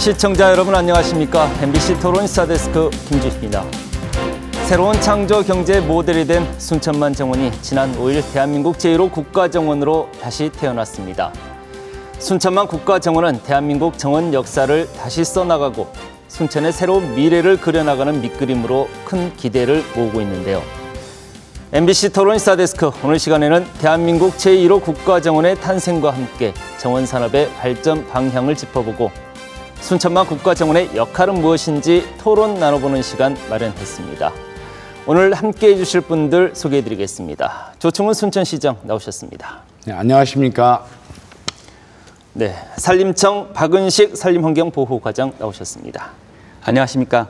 시청자 여러분 안녕하십니까? MBC 토론 스타데스크 김주희입니다. 새로운 창조 경제 모델이 된 순천만 정원이 지난 5일 대한민국 제1호 국가정원으로 다시 태어났습니다. 순천만 국가정원은 대한민국 정원 역사를 다시 써나가고 순천의 새로운 미래를 그려나가는 밑그림으로 큰 기대를 모으고 있는데요. MBC 토론 스타데스크 오늘 시간에는 대한민국 제1호 국가정원의 탄생과 함께 정원 산업의 발전 방향을 짚어보고 순천만 국가정원의 역할은 무엇인지 토론 나눠보는 시간 마련했습니다. 오늘 함께해 주실 분들 소개해드리겠습니다. 조충훈 순천시장 나오셨습니다. 네, 안녕하십니까? 네, 산림청 박은식 산림환경보호과장 나오셨습니다. 안녕하십니까?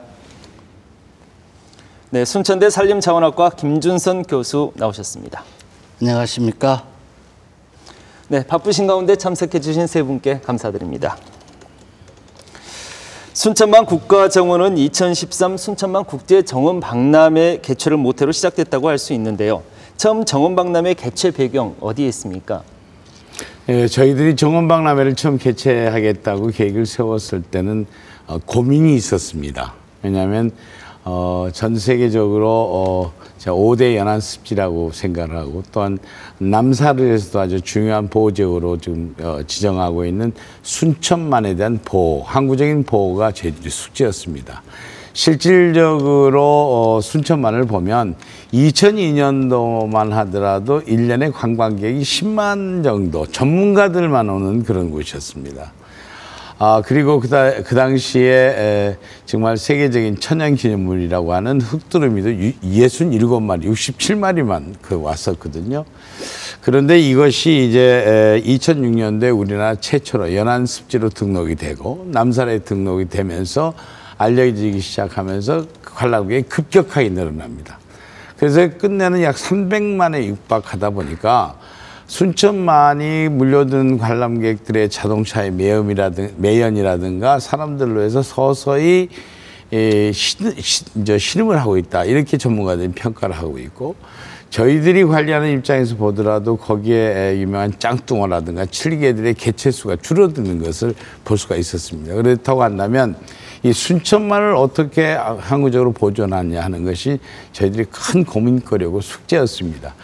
네, 순천대 산림자원학과 김준선 교수 나오셨습니다. 안녕하십니까? 네, 바쁘신 가운데 참석해 주신 세 분께 감사드립니다. 순천만 국가정원은 2013 순천만 국제정원 박람회 개최를 모태로 시작됐다고 할 수 있는데요. 처음 정원 박람회 개최 배경 어디에 있습니까? 예, 저희들이 정원 박람회를 처음 개최하겠다고 계획을 세웠을 때는 고민이 있었습니다. 왜냐하면 전 세계적으로 5대 연안습지라고 생각을 하고 또한 남사르에서도 아주 중요한 보호지역으로 지금 지정하고 있는 순천만에 대한 보호, 항구적인 보호가 저희들의 숙제였습니다. 실질적으로 순천만을 보면 2002년도만 하더라도 1년에 관광객이 10만 정도 전문가들만 오는 그런 곳이었습니다. 그리고 그 당시에 정말 세계적인 천연기념물이라고 하는 흑두루미도 67마리, 67마리만 왔었거든요. 그런데 이것이 이제 2006년도에 우리나라 최초로 연안습지로 등록이 되고 남산에 등록이 되면서 알려지기 시작하면서 관람객이 급격하게 늘어납니다. 그래서 끝내는 약 300만에 육박하다 보니까 순천만이 물려든 관람객들의 자동차의 매연이라든가 사람들로 해서 서서히 신음을 하고 있다. 이렇게 전문가들이 평가를 하고 있고 저희들이 관리하는 입장에서 보더라도 거기에 유명한 짱뚱어라든가 칠개들의 개체수가 줄어드는 것을 볼 수가 있었습니다. 그렇다고 한다면 이 순천만을 어떻게 항구적으로 보존하냐 하는 것이 저희들이 큰 고민거리고 숙제였습니다.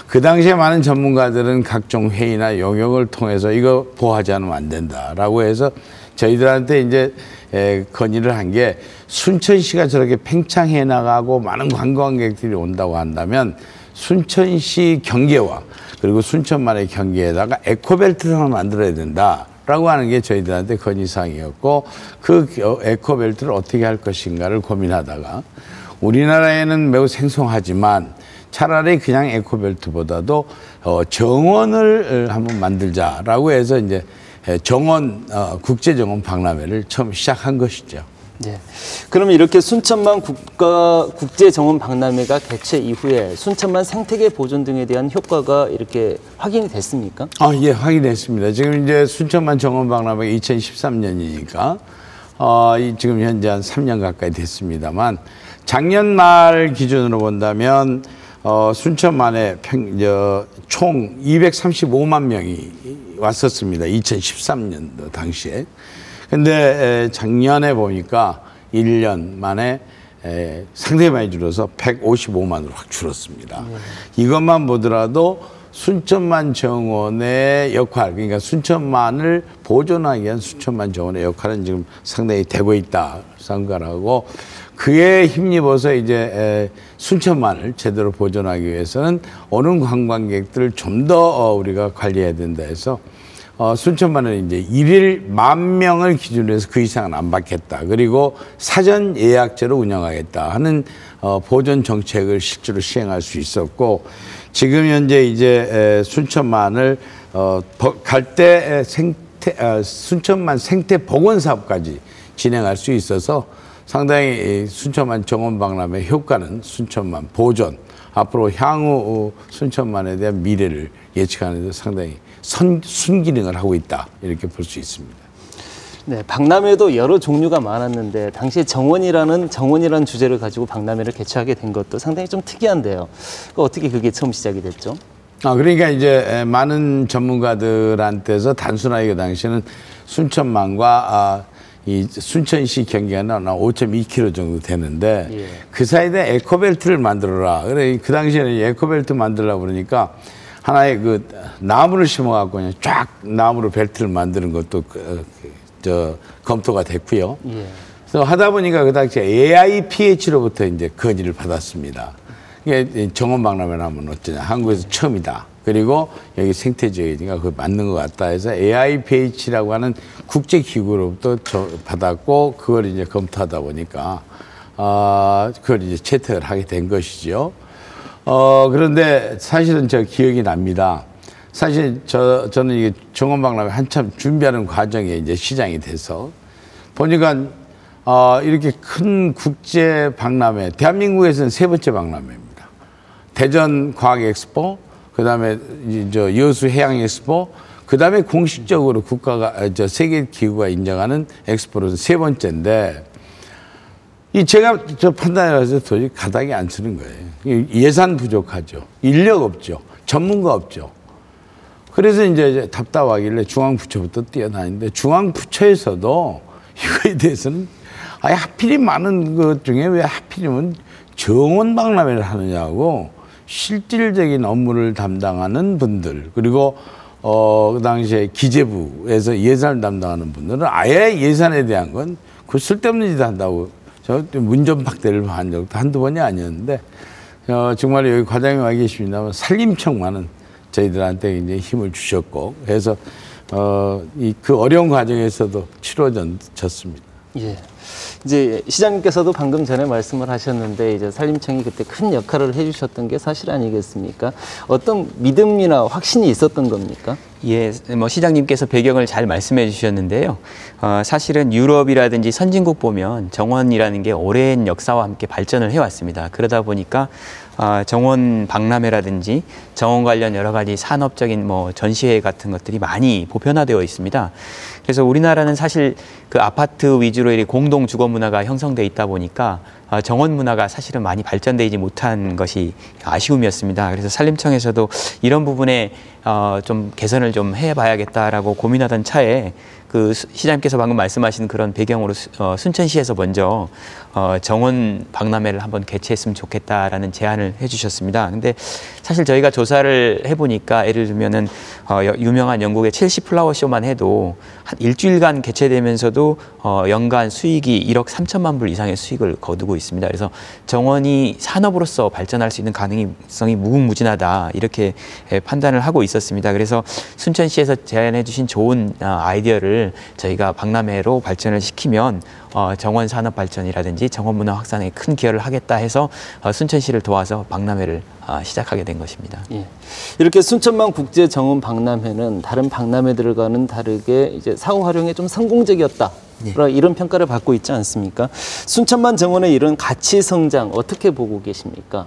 그 당시에 많은 전문가들은 각종 회의나 용역을 통해서 이거 보호하지 않으면 안 된다라고 해서 저희들한테 이제 건의를 한 게 순천시가 저렇게 팽창해 나가고 많은 관광객들이 온다고 한다면 순천시 경계와 그리고 순천만의 경계에다가 에코벨트를 하나 만들어야 된다라고 하는 게 저희들한테 건의사항이었고 그 에코벨트를 어떻게 할 것인가를 고민하다가 우리나라에는 매우 생소하지만 차라리 그냥 에코벨트보다도 정원을 한번 만들자라고 해서 이제 국제정원 박람회를 처음 시작한 것이죠. 네. 그러면 이렇게 순천만 국제정원 박람회가 개최 이후에 순천만 생태계 보존 등에 대한 효과가 이렇게 확인이 됐습니까? 예, 확인됐습니다. 지금 이제 순천만 정원 박람회가 2013년이니까 지금 현재 한 3년 가까이 됐습니다만 작년 말 기준으로 본다면 순천만에 총 235만 명이 왔었습니다. 2013년도 당시에. 근데 작년에 보니까 1년 만에 상당히 많이 줄어서 155만으로 확 줄었습니다. 이것만 보더라도 순천만 정원의 역할, 그러니까 순천만을 보존하기 위한 순천만 정원의 역할은 지금 상당히 되고 있다 생각하고 그에 힘입어서 이제 순천만을 제대로 보존하기 위해서는 오는 관광객들을 좀 더 우리가 관리해야 된다 해서 순천만은 이제 1일 10,000명을 기준으로 해서 그 이상은 안 받겠다. 그리고 사전 예약제로 운영하겠다 하는 보존 정책을 실제로 시행할 수 있었고 지금 현재 이제 순천만을 갈 때 순천만 생태 복원 사업까지 진행할 수 있어서 상당히 순천만 정원 박람회 효과는 순천만 보존, 앞으로 향후 순천만에 대한 미래를 예측하는 데 상당히 순기능을 하고 있다 이렇게 볼 수 있습니다. 네, 박람회도 여러 종류가 많았는데 당시에 정원이라는 주제를 가지고 박람회를 개최하게 된 것도 상당히 좀 특이한데요. 어떻게 그게 처음 시작이 됐죠? 그러니까 이제 많은 전문가들한테서 단순하게 그 당시에는 순천만과 이 순천시 경계가 5.2km 정도 되는데 예. 그 사이에 에코벨트를 만들어라. 그래 그 당시에는 에코벨트 만들려고 그러니까 하나의 그 나무를 심어갖고 그냥 쫙 나무로 벨트를 만드는 것도 검토가 됐고요. 예. 그래서 하다 보니까 그 당시에 AIPH로부터 이제 건의를 받았습니다. 이게 정원박람회를 하면 어쩌냐. 한국에서 처음이다. 그리고 여기 생태지역이니까 그거 맞는 것 같다 해서 AIPH라고 하는 국제기구로부터 받았고 그걸 이제 검토하다 보니까 그걸 이제 채택을 하게 된 것이죠. 그런데 사실은 저 기억이 납니다. 사실 저는 이게 정원박람회 한참 준비하는 과정에 이제 시장이 돼서 보니까 이렇게 큰 국제 박람회, 대한민국에서는 세 번째 박람회입니다. 대전 과학 엑스포, 그 다음에 여수 해양 엑스포, 그 다음에 공식적으로 세계 기구가 인정하는 엑스포로서 세 번째인데, 제가 판단해서 도저히 가닥이 안 쓰는 거예요. 예산 부족하죠. 인력 없죠. 전문가 없죠. 그래서 이제 답답하길래 중앙부처부터 뛰어다니는데 중앙부처에서도 이거에 대해서는 하필이 많은 것 중에 왜 하필이면 정원박람회를 하느냐고 실질적인 업무를 담당하는 분들 그리고 그 당시에 기재부에서 예산을 담당하는 분들은 아예 예산에 대한 건 그 쓸데없는 짓 한다고 저 문전박대를 한 적도 한두 번이 아니었는데 정말 여기 과장님 와 계십니다만 산림청만은 저희들한테 이제 힘을 주셨고 그래서 그 어려운 과정에서도 치러졌습니다. 예. 이제 시장님께서도 방금 전에 말씀을 하셨는데 이제 산림청이 그때 큰 역할을 해주셨던 게 사실 아니겠습니까? 어떤 믿음이나 확신이 있었던 겁니까? 예, 뭐 시장님께서 배경을 잘 말씀해 주셨는데요. 사실은 유럽이라든지 선진국 보면 정원이라는 게 오랜 역사와 함께 발전을 해왔습니다. 그러다 보니까 정원 박람회라든지 정원 관련 여러 가지 산업적인 뭐 전시회 같은 것들이 많이 보편화되어 있습니다. 그래서 우리나라는 사실 그 아파트 위주로 공동 주거 문화가 형성돼 있다 보니까 정원 문화가 사실은 많이 발전되지 못한 것이 아쉬움이었습니다. 그래서 산림청에서도 이런 부분에 좀 개선을 좀 해봐야겠다라고 고민하던 차에 그 시장님께서 방금 말씀하신 그런 배경으로 순천시에서 먼저 정원 박람회를 한번 개최했으면 좋겠다라는 제안을 해주셨습니다. 근데 사실 저희가 조사를 해보니까 예를 들면은 유명한 영국의 첼시 플라워 쇼만 해도 한 일주일간 개최되면서도 연간 수익이 1억 3천만 불 이상의 수익을 거두고 있습니다. 그래서 정원이 산업으로서 발전할 수 있는 가능성이 무궁무진하다 이렇게 판단을 하고 있었습니다. 그래서 순천시에서 제안해 주신 좋은 아이디어를 저희가 박람회로 발전을 시키면 정원 산업 발전이라든지 정원 문화 확산에 큰 기여를 하겠다 해서 순천시를 도와서 박람회를 시작하게 된 것입니다. 예. 이렇게 순천만 국제 정원 박람회는 다른 박람회들과는 다르게 이제 사후 활용에 좀 성공적이었다. 예. 이런 평가를 받고 있지 않습니까? 순천만 정원의 이런 가치 성장 어떻게 보고 계십니까?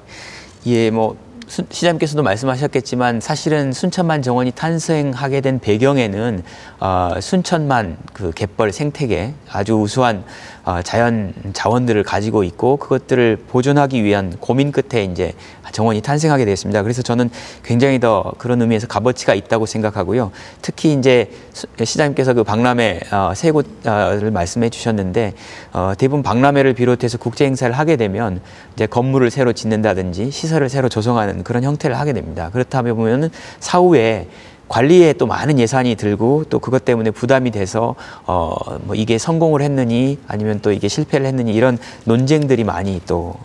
예, 뭐 시장님께서도 말씀하셨겠지만 사실은 순천만 정원이 탄생하게 된 배경에는 순천만 그 갯벌 생태계 아주 우수한 자연 자원들을 가지고 있고 그것들을 보존하기 위한 고민 끝에 이제 정원이 탄생하게 됐습니다. 그래서 저는 굉장히 더 그런 의미에서 값어치가 있다고 생각하고요. 특히 이제 시장님께서 그 박람회 세 곳을 말씀해 주셨는데 대부분 박람회를 비롯해서 국제 행사를 하게 되면 이제 건물을 새로 짓는다든지 시설을 새로 조성하는 그런 형태를 하게 됩니다. 그렇다 보면은 사후에 관리에 또 많은 예산이 들고 또 그것 때문에 부담이 돼서 뭐 이게 성공을 했느니 아니면 또 이게 실패를 했느니 이런 논쟁들이 많이 또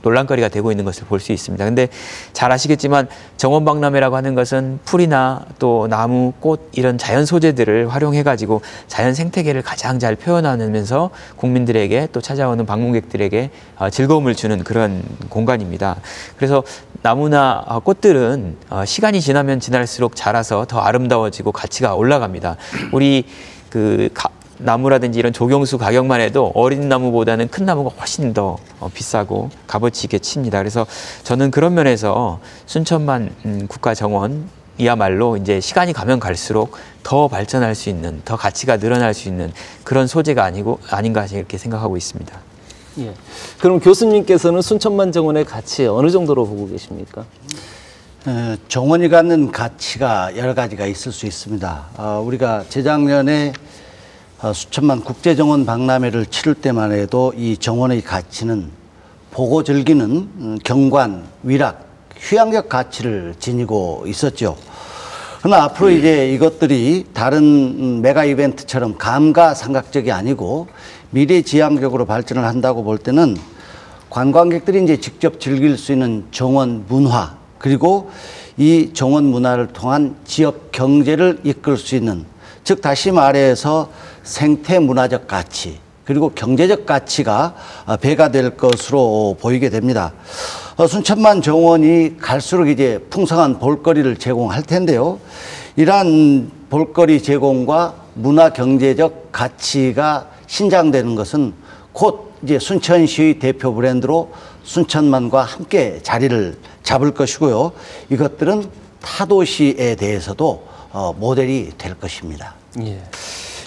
논란거리가 되고 있는 것을 볼 수 있습니다. 근데 잘 아시겠지만 정원박람회라고 하는 것은 풀이나 또 나무, 꽃 이런 자연 소재들을 활용해가지고 자연 생태계를 가장 잘 표현하면서 국민들에게 또 찾아오는 방문객들에게 즐거움을 주는 그런 공간입니다. 그래서 나무나 꽃들은 시간이 지나면 지날수록 자라서 더 아름다워지고 가치가 올라갑니다. 우리 나무라든지 이런 조경수 가격만 해도 어린 나무보다는 큰 나무가 훨씬 더 비싸고 값어치 있게 칩니다. 그래서 저는 그런 면에서 순천만 국가정원이야말로 이제 시간이 가면 갈수록 더 발전할 수 있는, 더 가치가 늘어날 수 있는 그런 소재가 아닌가 이렇게 생각하고 있습니다. 예. 그럼 교수님께서는 순천만 정원의 가치 어느 정도로 보고 계십니까? 정원이 갖는 가치가 여러 가지가 있을 수 있습니다. 우리가 재작년에 수천만 국제정원 박람회를 치를 때만 해도 이 정원의 가치는 보고 즐기는 경관, 위락, 휴양적 가치를 지니고 있었죠. 그러나 앞으로 이제 이것들이 다른 메가 이벤트처럼 감가상각적이 아니고 미래지향적으로 발전을 한다고 볼 때는 관광객들이 이제 직접 즐길 수 있는 정원 문화, 그리고 이 정원 문화를 통한 지역 경제를 이끌 수 있는, 즉 다시 말해서 생태 문화적 가치 그리고 경제적 가치가 배가 될 것으로 보이게 됩니다. 순천만 정원이 갈수록 이제 풍성한 볼거리를 제공할 텐데요. 이러한 볼거리 제공과 문화 경제적 가치가 신장되는 것은 곧 이제 순천시의 대표 브랜드로 순천만과 함께 자리를 잡을 것이고요. 이것들은 타도시에 대해서도 모델이 될 것입니다. 예.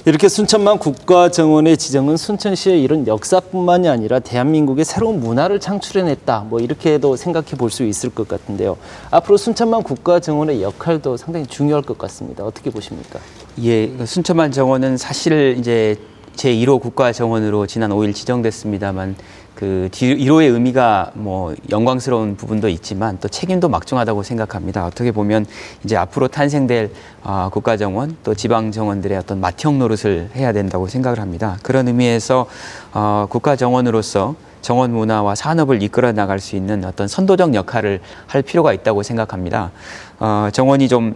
이렇게 순천만 국가정원의 지정은 순천시의 이런 역사뿐만이 아니라 대한민국의 새로운 문화를 창출해냈다. 뭐 이렇게도 생각해 볼 수 있을 것 같은데요. 앞으로 순천만 국가정원의 역할도 상당히 중요할 것 같습니다. 어떻게 보십니까? 예, 순천만 정원은 사실 이제 제1호 국가정원으로 지난 5일 지정됐습니다만 그 1호의 의미가 뭐 영광스러운 부분도 있지만 또 책임도 막중하다고 생각합니다. 어떻게 보면 이제 앞으로 탄생될 국가정원 또 지방정원들의 어떤 맏형 노릇을 해야 된다고 생각을 합니다. 그런 의미에서 국가정원으로서 정원 문화와 산업을 이끌어 나갈 수 있는 어떤 선도적 역할을 할 필요가 있다고 생각합니다. 정원이 좀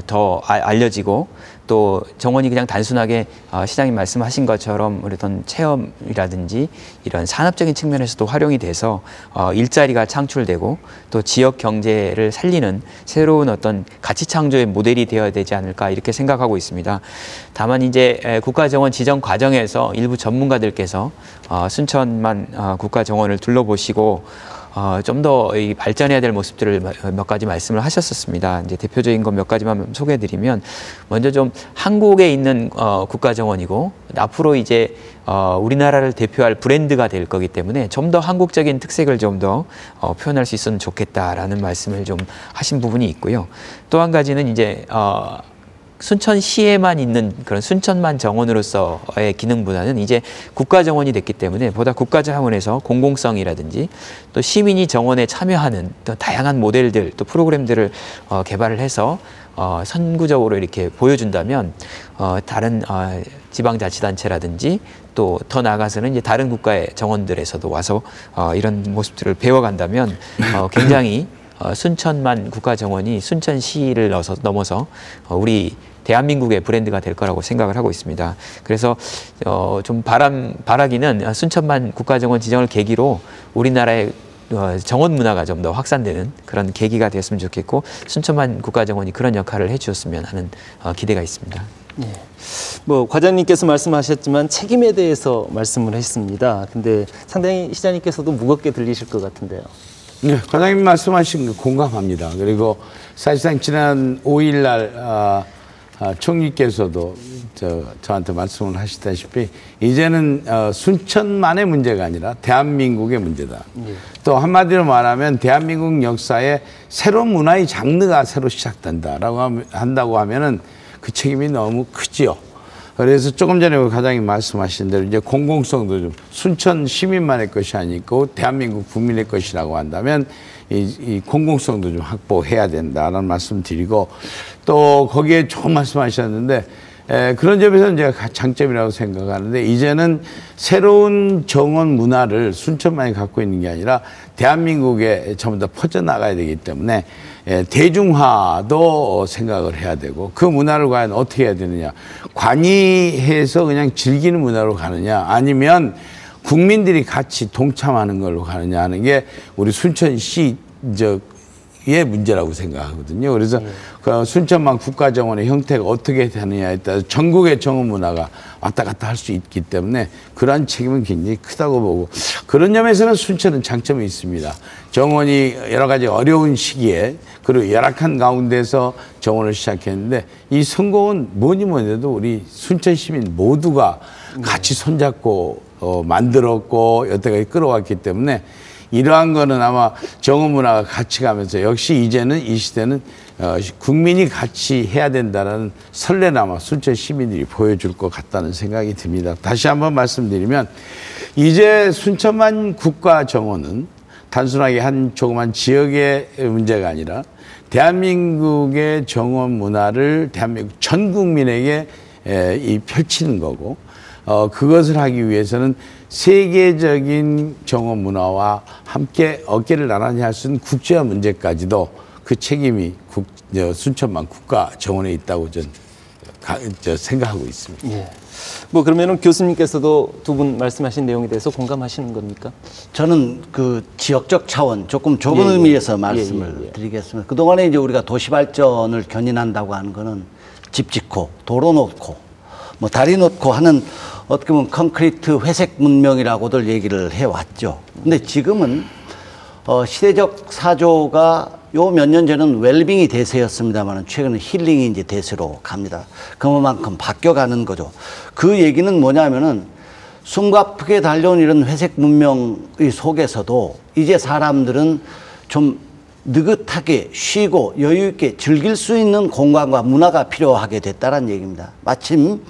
더 알려지고 또 정원이 그냥 단순하게 시장님 말씀하신 것처럼 어떤 체험이라든지 이런 산업적인 측면에서도 활용이 돼서 일자리가 창출되고 또 지역 경제를 살리는 새로운 어떤 가치 창조의 모델이 되어야 되지 않을까 이렇게 생각하고 있습니다. 다만 이제 국가정원 지정 과정에서 일부 전문가들께서 순천만 국가정원을 둘러보시고 좀 더 발전해야 될 모습들을 몇 가지 말씀을 하셨었습니다. 이제 대표적인 것 몇 가지만 소개해드리면, 먼저 좀 한국에 있는 국가정원이고 앞으로 이제 우리나라를 대표할 브랜드가 될 거기 때문에 좀 더 한국적인 특색을 좀 더 표현할 수 있으면 좋겠다라는 말씀을 좀 하신 부분이 있고요. 또 한 가지는 이제 순천시에만 있는 그런 순천만 정원으로서의 기능보다는 이제 국가정원이 됐기 때문에 보다 국가정원에서 공공성이라든지 또 시민이 정원에 참여하는 또 다양한 모델들 또 프로그램들을 개발을 해서 선구적으로 이렇게 보여준다면 다른 지방자치단체라든지 또 더 나아가서는 이제 다른 국가의 정원들에서도 와서 이런 모습들을 배워간다면 굉장히 순천만 국가정원이 순천시를 넘어서 우리 대한민국의 브랜드가 될 거라고 생각을 하고 있습니다. 그래서 좀 바라기는 순천만 국가정원 지정을 계기로 우리나라의 정원 문화가 좀 더 확산되는 그런 계기가 됐으면 좋겠고 순천만 국가정원이 그런 역할을 해주었으면 하는 기대가 있습니다. 예. 뭐 과장님께서 말씀하셨지만 책임에 대해서 말씀을 했습니다. 근데 상당히 시장님께서도 무겁게 들리실 것 같은데요. 네, 과장님 말씀하신 거 공감합니다. 그리고 사실상 지난 5일 날 총리께서도 저한테 말씀을 하시다시피 이제는 순천만의 문제가 아니라 대한민국의 문제다. 예. 또 한마디로 말하면 대한민국 역사에 새로운 문화의 장르가 새로 시작된다라고 한다고 하면은 그 책임이 너무 크지요. 그래서 조금 전에 과장님 말씀하신 대로 이제 공공성도 좀 순천 시민만의 것이 아니고 대한민국 국민의 것이라고 한다면 이 공공성도 좀 확보해야 된다라는 말씀 드리고 또 거기에 조금 말씀하셨는데 그런 점에서는 제가 장점이라고 생각하는데 이제는 새로운 정원 문화를 순천만이 갖고 있는 게 아니라 대한민국에 전부 다 퍼져나가야 되기 때문에 대중화도 생각을 해야 되고 그 문화를 과연 어떻게 해야 되느냐. 관이해서 그냥 즐기는 문화로 가느냐 아니면 국민들이 같이 동참하는 걸로 가느냐 하는 게 우리 순천시 의 문제라고 생각하거든요. 그래서 그 순천만 국가정원의 형태가 어떻게 되느냐에 따라서 전국의 정원 문화가 왔다 갔다 할 수 있기 때문에 그러한 책임은 굉장히 크다고 보고 그런 점에서는 순천은 장점이 있습니다. 정원이 여러 가지 어려운 시기에 그리고 열악한 가운데서 정원을 시작했는데 이 성공은 뭐니 해도 우리 순천 시민 모두가 같이 손잡고 만들었고 여태까지 끌어왔기 때문에 이러한 거는 아마 정원 문화가 같이 가면서 역시 이제는 이 시대는 국민이 같이 해야 된다는 설레는 아마 순천 시민들이 보여줄 것 같다는 생각이 듭니다. 다시 한번 말씀드리면 이제 순천만 국가정원은 단순하게 한 조그만 지역의 문제가 아니라 대한민국의 정원 문화를 대한민국 전 국민에게 펼치는 거고 그것을 하기 위해서는 세계적인 정원 문화와 함께 어깨를 나란히 할 수 있는 국제화 문제까지도 그 책임이 순천만 국가정원에 있다고 저는 생각하고 있습니다. 예. 뭐 그러면은 교수님께서도 두 분 말씀하신 내용에 대해서 공감하시는 겁니까? 저는 그 지역적 차원 조금 좁은 의미에서 말씀을 드리겠습니다. 그동안에 이제 우리가 도시 발전을 견인한다고 하는 거는 집 짓고 도로 놓고 뭐 다리 놓고 하는 어떻게 보면 콘크리트 회색 문명이라고들 얘기를 해왔죠. 근데 지금은 시대적 사조가 요 몇 년 전은 웰빙이 대세였습니다만 최근에 힐링이 이제 대세로 갑니다. 그만큼 바뀌어가는 거죠. 그 얘기는 뭐냐면은 숨가쁘게 달려온 이런 회색 문명의 속에서도 이제 사람들은 좀 느긋하게 쉬고 여유 있게 즐길 수 있는 공간과 문화가 필요하게 됐다는 얘기입니다. 마침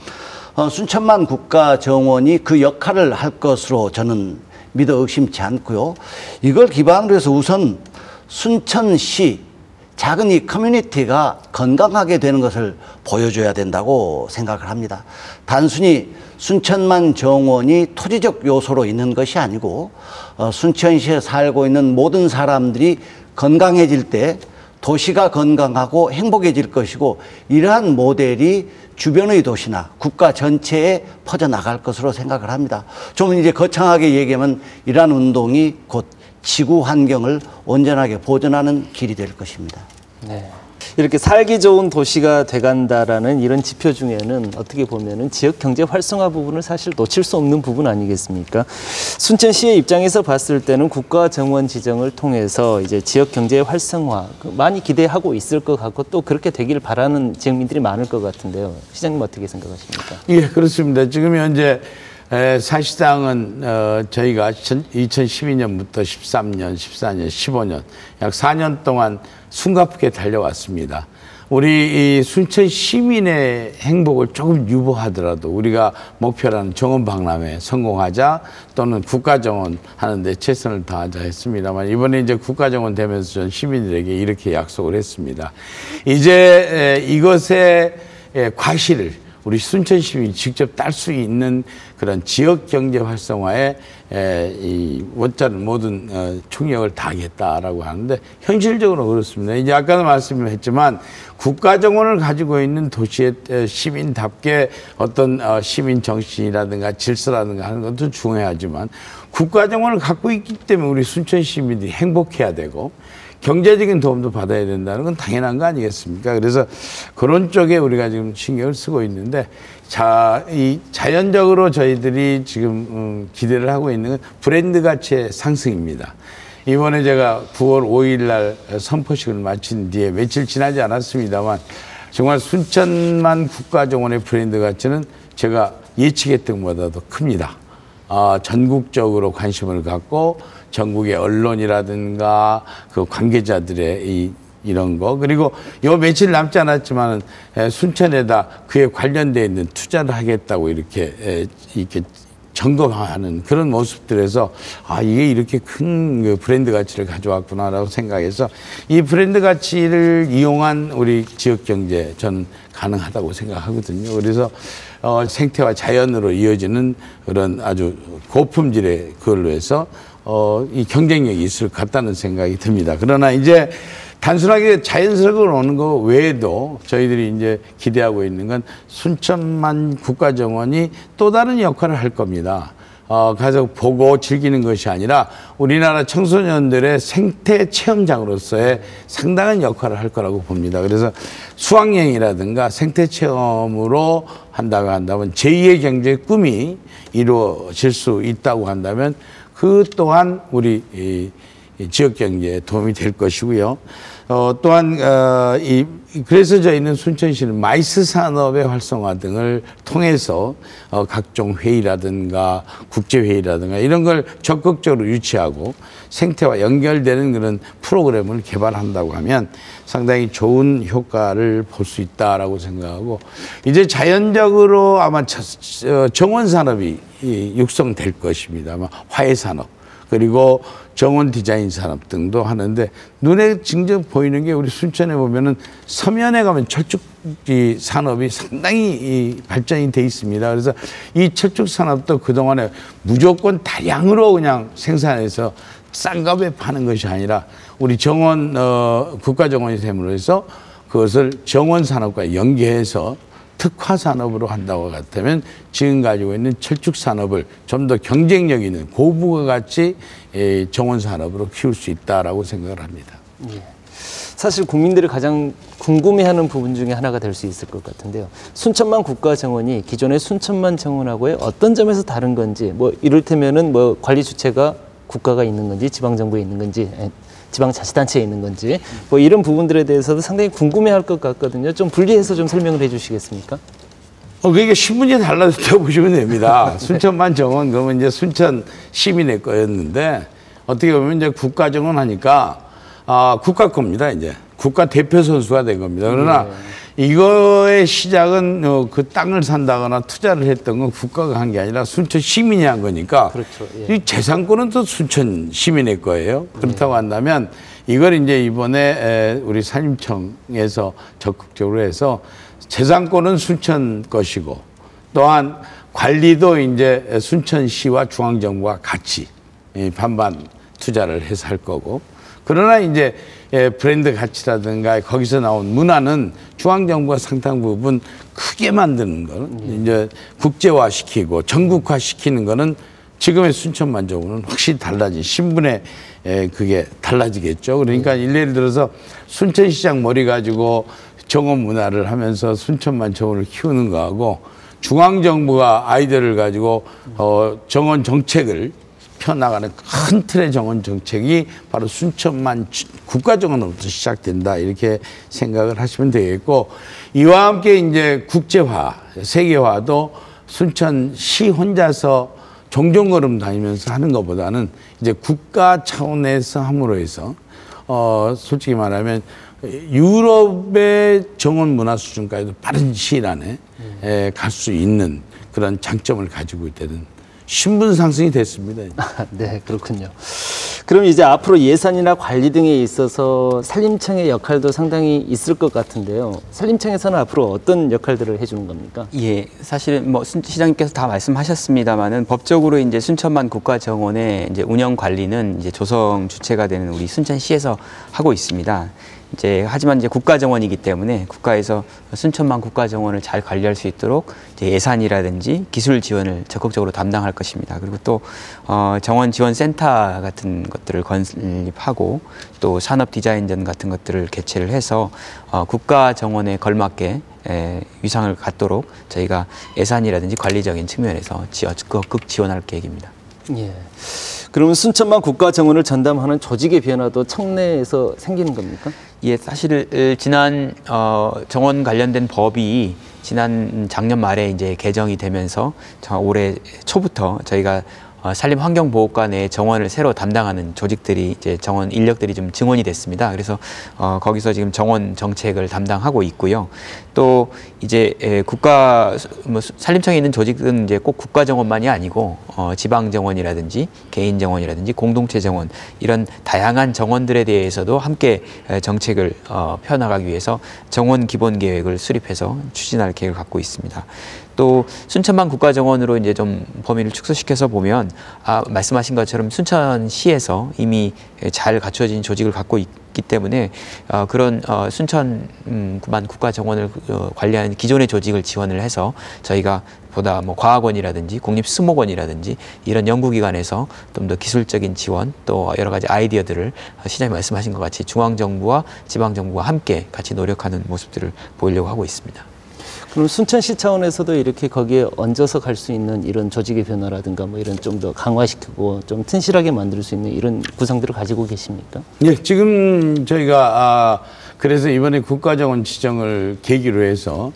순천만 국가정원이 그 역할을 할 것으로 저는 믿어 의심치 않고요. 이걸 기반으로 해서 우선 순천시 작은 이 커뮤니티가 건강하게 되는 것을 보여줘야 된다고 생각을 합니다. 단순히 순천만 정원이 토지적 요소로 있는 것이 아니고 순천시에 살고 있는 모든 사람들이 건강해질 때 도시가 건강하고 행복해질 것이고 이러한 모델이 주변의 도시나 국가 전체에 퍼져나갈 것으로 생각을 합니다. 좀 이제 거창하게 얘기하면 이러한 운동이 곧 지구 환경을 온전하게 보존하는 길이 될 것입니다. 네. 이렇게 살기 좋은 도시가 돼간다라는 이런 지표 중에는 어떻게 보면은 지역 경제 활성화 부분을 사실 놓칠 수 없는 부분 아니겠습니까? 순천시의 입장에서 봤을 때는 국가 정원 지정을 통해서 이제 지역 경제 활성화 많이 기대하고 있을 것 같고 또 그렇게 되기를 바라는 지역민들이 많을 것 같은데요. 시장님 어떻게 생각하십니까? 예, 그렇습니다. 지금 현재 사실상은 저희가 2012년부터 13년, 14년, 15년 약 4년 동안 숨가쁘게 달려왔습니다. 우리 이 순천 시민의 행복을 조금 유보하더라도 우리가 목표라는 정원 박람회 성공하자 또는 국가정원 하는데 최선을 다하자 했습니다만 이번에 이제 국가정원 되면서 전 시민들에게 이렇게 약속을 했습니다. 이제 이것의 과실을 우리 순천 시민이 직접 딸 수 있는 그런 지역 경제 활성화에 이 원자는 모든 총력을 다하겠다라고 하는데 현실적으로 그렇습니다. 이제 아까도 말씀했지만 국가정원을 가지고 있는 도시의 시민답게 어떤 시민 정신이라든가 질서라든가 하는 것도 중요하지만 국가정원을 갖고 있기 때문에 우리 순천 시민들이 행복해야 되고 경제적인 도움도 받아야 된다는 건 당연한 거 아니겠습니까? 그래서 그런 쪽에 우리가 지금 신경을 쓰고 있는데 이 자연적으로 저희들이 지금 기대를 하고 있는 건 브랜드 가치의 상승입니다. 이번에 제가 9월 5일 날 선포식을 마친 뒤에 며칠 지나지 않았습니다만 정말 순천만 국가정원의 브랜드 가치는 제가 예측했던 것보다도 큽니다. 전국적으로 관심을 갖고 전국의 언론이라든가 그 관계자들의 이런 거 그리고 요 며칠 남지 않았지만 순천에다 그에 관련되어 있는 투자를 하겠다고 이렇게 점검하는 그런 모습들에서 이게 이렇게 큰 브랜드 가치를 가져왔구나라고 생각해서 이 브랜드 가치를 이용한 우리 지역 경제 저는 가능하다고 생각하거든요. 그래서 생태와 자연으로 이어지는 그런 아주 고품질의 그걸로 해서 이 경쟁력이 있을 것 같다는 생각이 듭니다. 그러나 이제 단순하게 자연스럽게 오는 거 외에도 저희들이 이제 기대하고 있는 건 순천만 국가정원이 또 다른 역할을 할 겁니다. 가서 보고 즐기는 것이 아니라 우리나라 청소년들의 생태 체험장으로서의 상당한 역할을 할 거라고 봅니다. 그래서 수학여행이라든가 생태 체험으로 한다고 한다면 제2의 경제의 꿈이 이루어질 수 있다고 한다면 그 또한 우리 지역 경제에 도움이 될 것이고요. 또한 그래서 저희는 순천시는 마이스 산업의 활성화 등을 통해서 각종 회의라든가 국제회의라든가 이런 걸 적극적으로 유치하고 생태와 연결되는 그런 프로그램을 개발한다고 하면 상당히 좋은 효과를 볼 수 있다라고 생각하고, 이제 자연적으로 아마 정원 산업이 육성될 것입니다. 아마 화훼 산업 그리고 정원 디자인 산업 등도 하는데, 눈에 직접 보이는 게 우리 순천에 보면은 서면에 가면 철쭉 산업이 상당히 발전이 돼 있습니다. 그래서 이 철쭉 산업도 그동안에 무조건 다량으로 그냥 생산해서 싼 값에 파는 것이 아니라 우리 정원 국가정원이 됨으로 해서 그것을 정원 산업과 연계해서 특화 산업으로 한다고 같으면 지금 가지고 있는 철쭉 산업을 좀 더 경쟁력 있는 고부가가치 정원 산업으로 키울 수 있다라고 생각을 합니다. 예. 사실 국민들이 가장 궁금해하는 부분 중에 하나가 될 수 있을 것 같은데요. 순천만 국가정원이 기존의 순천만 정원하고의 어떤 점에서 다른 건지, 뭐 이를테면은 뭐 관리 주체가 국가가 있는 건지 지방정부에 있는 건지 지방자치단체에 있는 건지 뭐 이런 부분들에 대해서도 상당히 궁금해할 것 같거든요. 좀 분리해서 좀 설명을 해주시겠습니까? 그게 신분이 달라졌다고 보시면 됩니다. 순천만 정원 그러면 이제 순천 시민의 거였는데 어떻게 보면 이제 국가정원 하니까 국가 겁니다. 이제 국가 대표 선수가 된 겁니다. 그러나 이거의 시작은 그 땅을 산다거나 투자를 했던 건 국가가 한 게 아니라 순천 시민이 한 거니까. 그렇죠. 예. 이 재산권은 또 순천 시민의 거예요. 그렇다고 한다면 이걸 이제 이번에 우리 산림청에서 적극적으로 해서 재산권은 순천 것이고 또한 관리도 이제 순천시와 중앙정부가 같이 반반 투자를 해서 할 거고, 그러나 이제 브랜드 가치라든가 거기서 나온 문화는 중앙정부가 상당 부분 크게 만드는 거는 이제 국제화시키고 전국화시키는 거는 지금의 순천만 정원은 확실히 달라진 신분의 그게 달라지겠죠. 그러니까 예를 들어서 순천시장 머리 가지고 정원 문화를 하면서 순천만 정원을 키우는 거하고 중앙정부가 아이디어를 가지고 정원 정책을 펴나가는 큰 틀의 정원 정책이 바로 순천만 국가정원으로부터 시작된다, 이렇게 생각을 하시면 되겠고, 이와 함께 이제 국제화, 세계화도 순천시 혼자서 종종걸음 다니면서 하는 것보다는 이제 국가 차원에서 함으로 해서 솔직히 말하면 유럽의 정원 문화 수준까지도 빠른 시일 안에 갈 수 있는 그런 장점을 가지고 있다는 신분 상승이 됐습니다. 네, 그렇군요. 그럼 이제 앞으로 예산이나 관리 등에 있어서 산림청의 역할도 상당히 있을 것 같은데요. 산림청에서는 앞으로 어떤 역할들을 해주는 겁니까? 예, 사실은 뭐 시장님께서 다 말씀하셨습니다만은 법적으로 이제 순천만 국가정원의 이제 운영 관리는 이제 조성 주체가 되는 우리 순천시에서 하고 있습니다. 하지만 이제 국가정원이기 때문에 국가에서 순천만 국가정원을 잘 관리할 수 있도록 이제 예산이라든지 기술 지원을 적극적으로 담당할 것입니다. 그리고 또 정원 지원 센터 같은 것들을 건립하고 또 산업 디자인전 같은 것들을 개최를 해서 국가정원에 걸맞게 위상을 갖도록 저희가 예산이라든지 관리적인 측면에서 적극 지원할 계획입니다. 예. 그러면 순천만 국가정원을 전담하는 조직의 변화도 청내에서 생기는 겁니까? 예, 사실 지난 정원 관련된 법이 지난 작년 말에 이제 개정이 되면서 올해 초부터 저희가 산림환경보호과 내 정원을 새로 담당하는 조직들이 이제 정원 인력들이 좀 증원이 됐습니다. 그래서 거기서 지금 정원 정책을 담당하고 있고요. 또 이제 산림청에 있는 조직은 이제 꼭 국가 정원만이 아니고 지방 정원이라든지 개인 정원이라든지 공동체 정원 이런 다양한 정원들에 대해서도 함께 정책을 펴나가기 위해서 정원 기본 계획을 수립해서 추진할 계획을 갖고 있습니다. 또 순천만 국가정원으로 이제 좀 범위를 축소시켜서 보면 말씀하신 것처럼 순천시에서 이미 잘 갖춰진 조직을 갖고 있기 때문에 그런 순천만 국가정원을 관리하는 기존의 조직을 지원을 해서 저희가 보다 뭐 과학원이라든지 국립수목원이라든지 이런 연구기관에서 좀 더 기술적인 지원 또 여러 가지 아이디어들을 시장님 말씀하신 것 같이 중앙정부와 지방정부와 함께 같이 노력하는 모습들을 보이려고 하고 있습니다. 그럼 순천시 차원에서도 이렇게 거기에 얹어서 갈 수 있는 이런 조직의 변화라든가 뭐 이런 좀 더 강화시키고 좀 튼실하게 만들 수 있는 이런 구상들을 가지고 계십니까? 예, 지금 저희가 그래서 이번에 국가정원 지정을 계기로 해서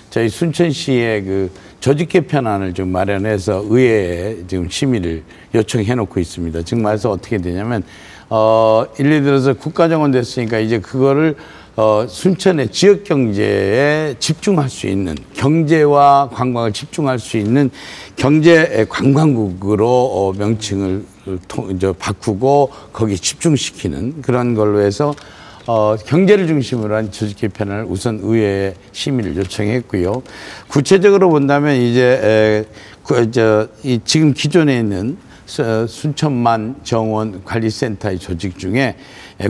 저희 순천시의 그 조직 개편안을 좀 마련해서 의회에 지금 심의를 요청해 놓고 있습니다. 지금 말해서 어떻게 되냐면 예를 들어서 국가정원 됐으니까 이제 그거를 순천의 지역 경제에 집중할 수 있는 경제와 관광을 집중할 수 있는 경제 관광국으로 명칭을 바꾸고 거기에 집중시키는 그런 걸로 해서 경제를 중심으로 한 조직 개편을 우선 의회에 심의를 요청했고요. 구체적으로 본다면 이제 지금 기존에 있는 순천만 정원 관리센터의 조직 중에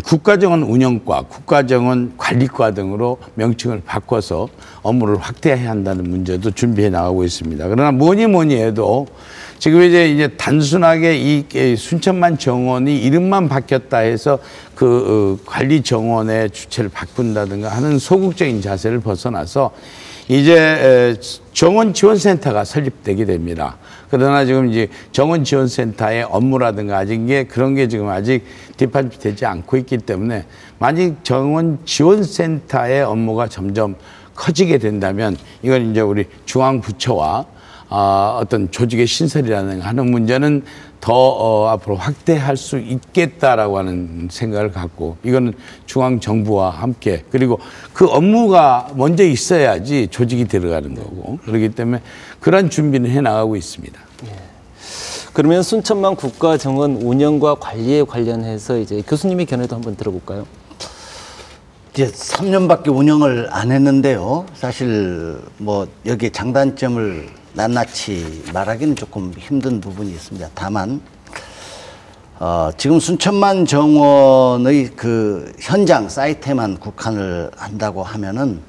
국가정원 운영과, 국가정원 관리과 등으로 명칭을 바꿔서 업무를 확대해야 한다는 문제도 준비해 나가고 있습니다. 그러나 뭐니 해도 지금 이제 단순하게 이 순천만 정원이 이름만 바뀌었다 해서 그 관리 정원의 주체를 바꾼다든가 하는 소극적인 자세를 벗어나서 이제 정원지원센터가 설립되게 됩니다. 그러나 지금 이제 정원지원센터의 업무라든가 그런 게 지금 아직 뒷받침되지 않고 있기 때문에 만약 정원지원센터의 업무가 점점 커지게 된다면 이건 이제 우리 중앙부처와 어떤 조직의 신설이라는 하는 문제는 더 앞으로 확대할 수 있겠다라고 하는 생각을 갖고 이거는 중앙정부와 함께 그리고 그 업무가 먼저 있어야지 조직이 들어가는 거고 그렇기 때문에 그런 준비는 해나가고 있습니다. 예. 그러면 순천만 국가정원 운영과 관리에 관련해서 이제 교수님의 견해도 한번 들어볼까요? 이제 3년밖에 운영을 안 했는데요. 사실 뭐 여기에 장단점을 낱낱이 말하기는 조금 힘든 부분이 있습니다. 다만 지금 순천만 정원의 그 현장 사이트에만 국한을 한다고 하면은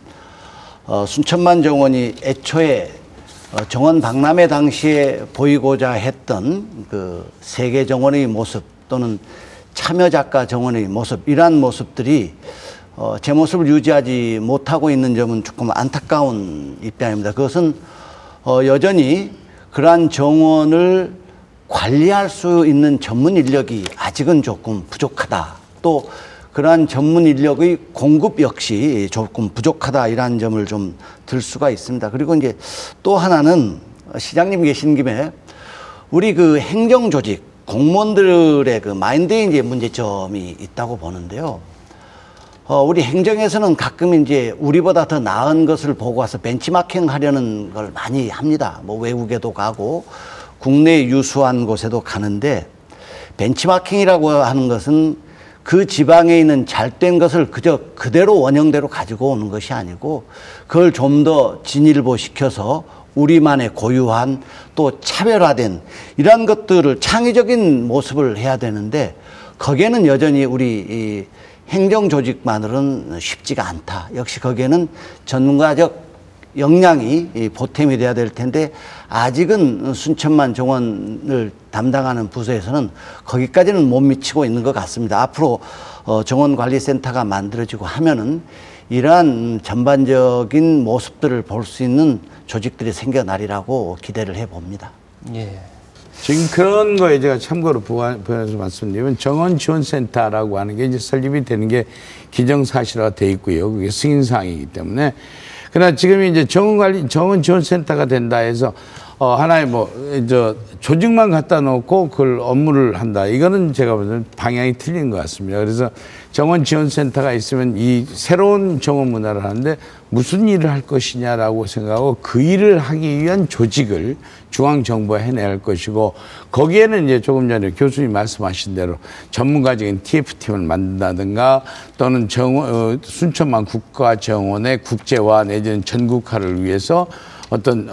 순천만 정원이 애초에 정원 박람회 당시에 보이고자 했던 그 세계 정원의 모습 또는 참여 작가 정원의 모습 이러한 모습들이 제 모습을 유지하지 못하고 있는 점은 조금 안타까운 입장입니다. 그것은 여전히 그러한 정원을 관리할 수 있는 전문 인력이 아직은 조금 부족하다. 또 그러한 전문 인력의 공급 역시 조금 부족하다. 이러한 점을 좀 들 수가 있습니다. 그리고 이제 또 하나는 시장님 계신 김에 우리 그 행정조직, 공무원들의 그 마인드에 이제 문제점이 있다고 보는데요. 우리 행정에서는 가끔 이제 우리보다 더 나은 것을 보고 와서 벤치마킹 하려는 걸 많이 합니다. 뭐 외국에도 가고 국내 유수한 곳에도 가는데 벤치마킹이라고 하는 것은 그 지방에 있는 잘된 것을 그저 그대로 원형대로 가지고 오는 것이 아니고 그걸 좀 더 진일보시켜서 우리만의 고유한 또 차별화된 이러한 것들을 창의적인 모습을 해야 되는데 거기에는 여전히 우리 이 행정조직만으로는 쉽지가 않다. 역시 거기에는 전문가적 역량이 보탬이 돼야 될 텐데 아직은 순천만 정원을 담당하는 부서에서는 거기까지는 못 미치고 있는 것 같습니다. 앞으로 정원관리센터가 만들어지고 하면은 이러한 전반적인 모습들을 볼 수 있는 조직들이 생겨나리라고 기대를 해봅니다. 예. 지금 그런 거에 제가 참고로 부연해서 말씀드리면 정원지원센터라고 하는 게 이제 설립이 되는 게 기정사실화가 돼 있고요. 그게 승인사항이기 때문에. 그러나 지금 이제 정원지원센터가 된다 해서 하나의 조직만 갖다 놓고 그걸 업무를 한다. 이거는 제가 보기에는 방향이 틀린 것 같습니다. 그래서 정원지원센터가 있으면 이 새로운 정원 문화를 하는데 무슨 일을 할 것이냐라고 생각하고 그 일을 하기 위한 조직을 중앙정부가 해내야 할 것이고 거기에는 이제 조금 전에 교수님 말씀하신 대로 전문가적인 TF팀을 만든다든가 또는 순천만 국가정원의 국제화 내지는 전국화를 위해서 어떤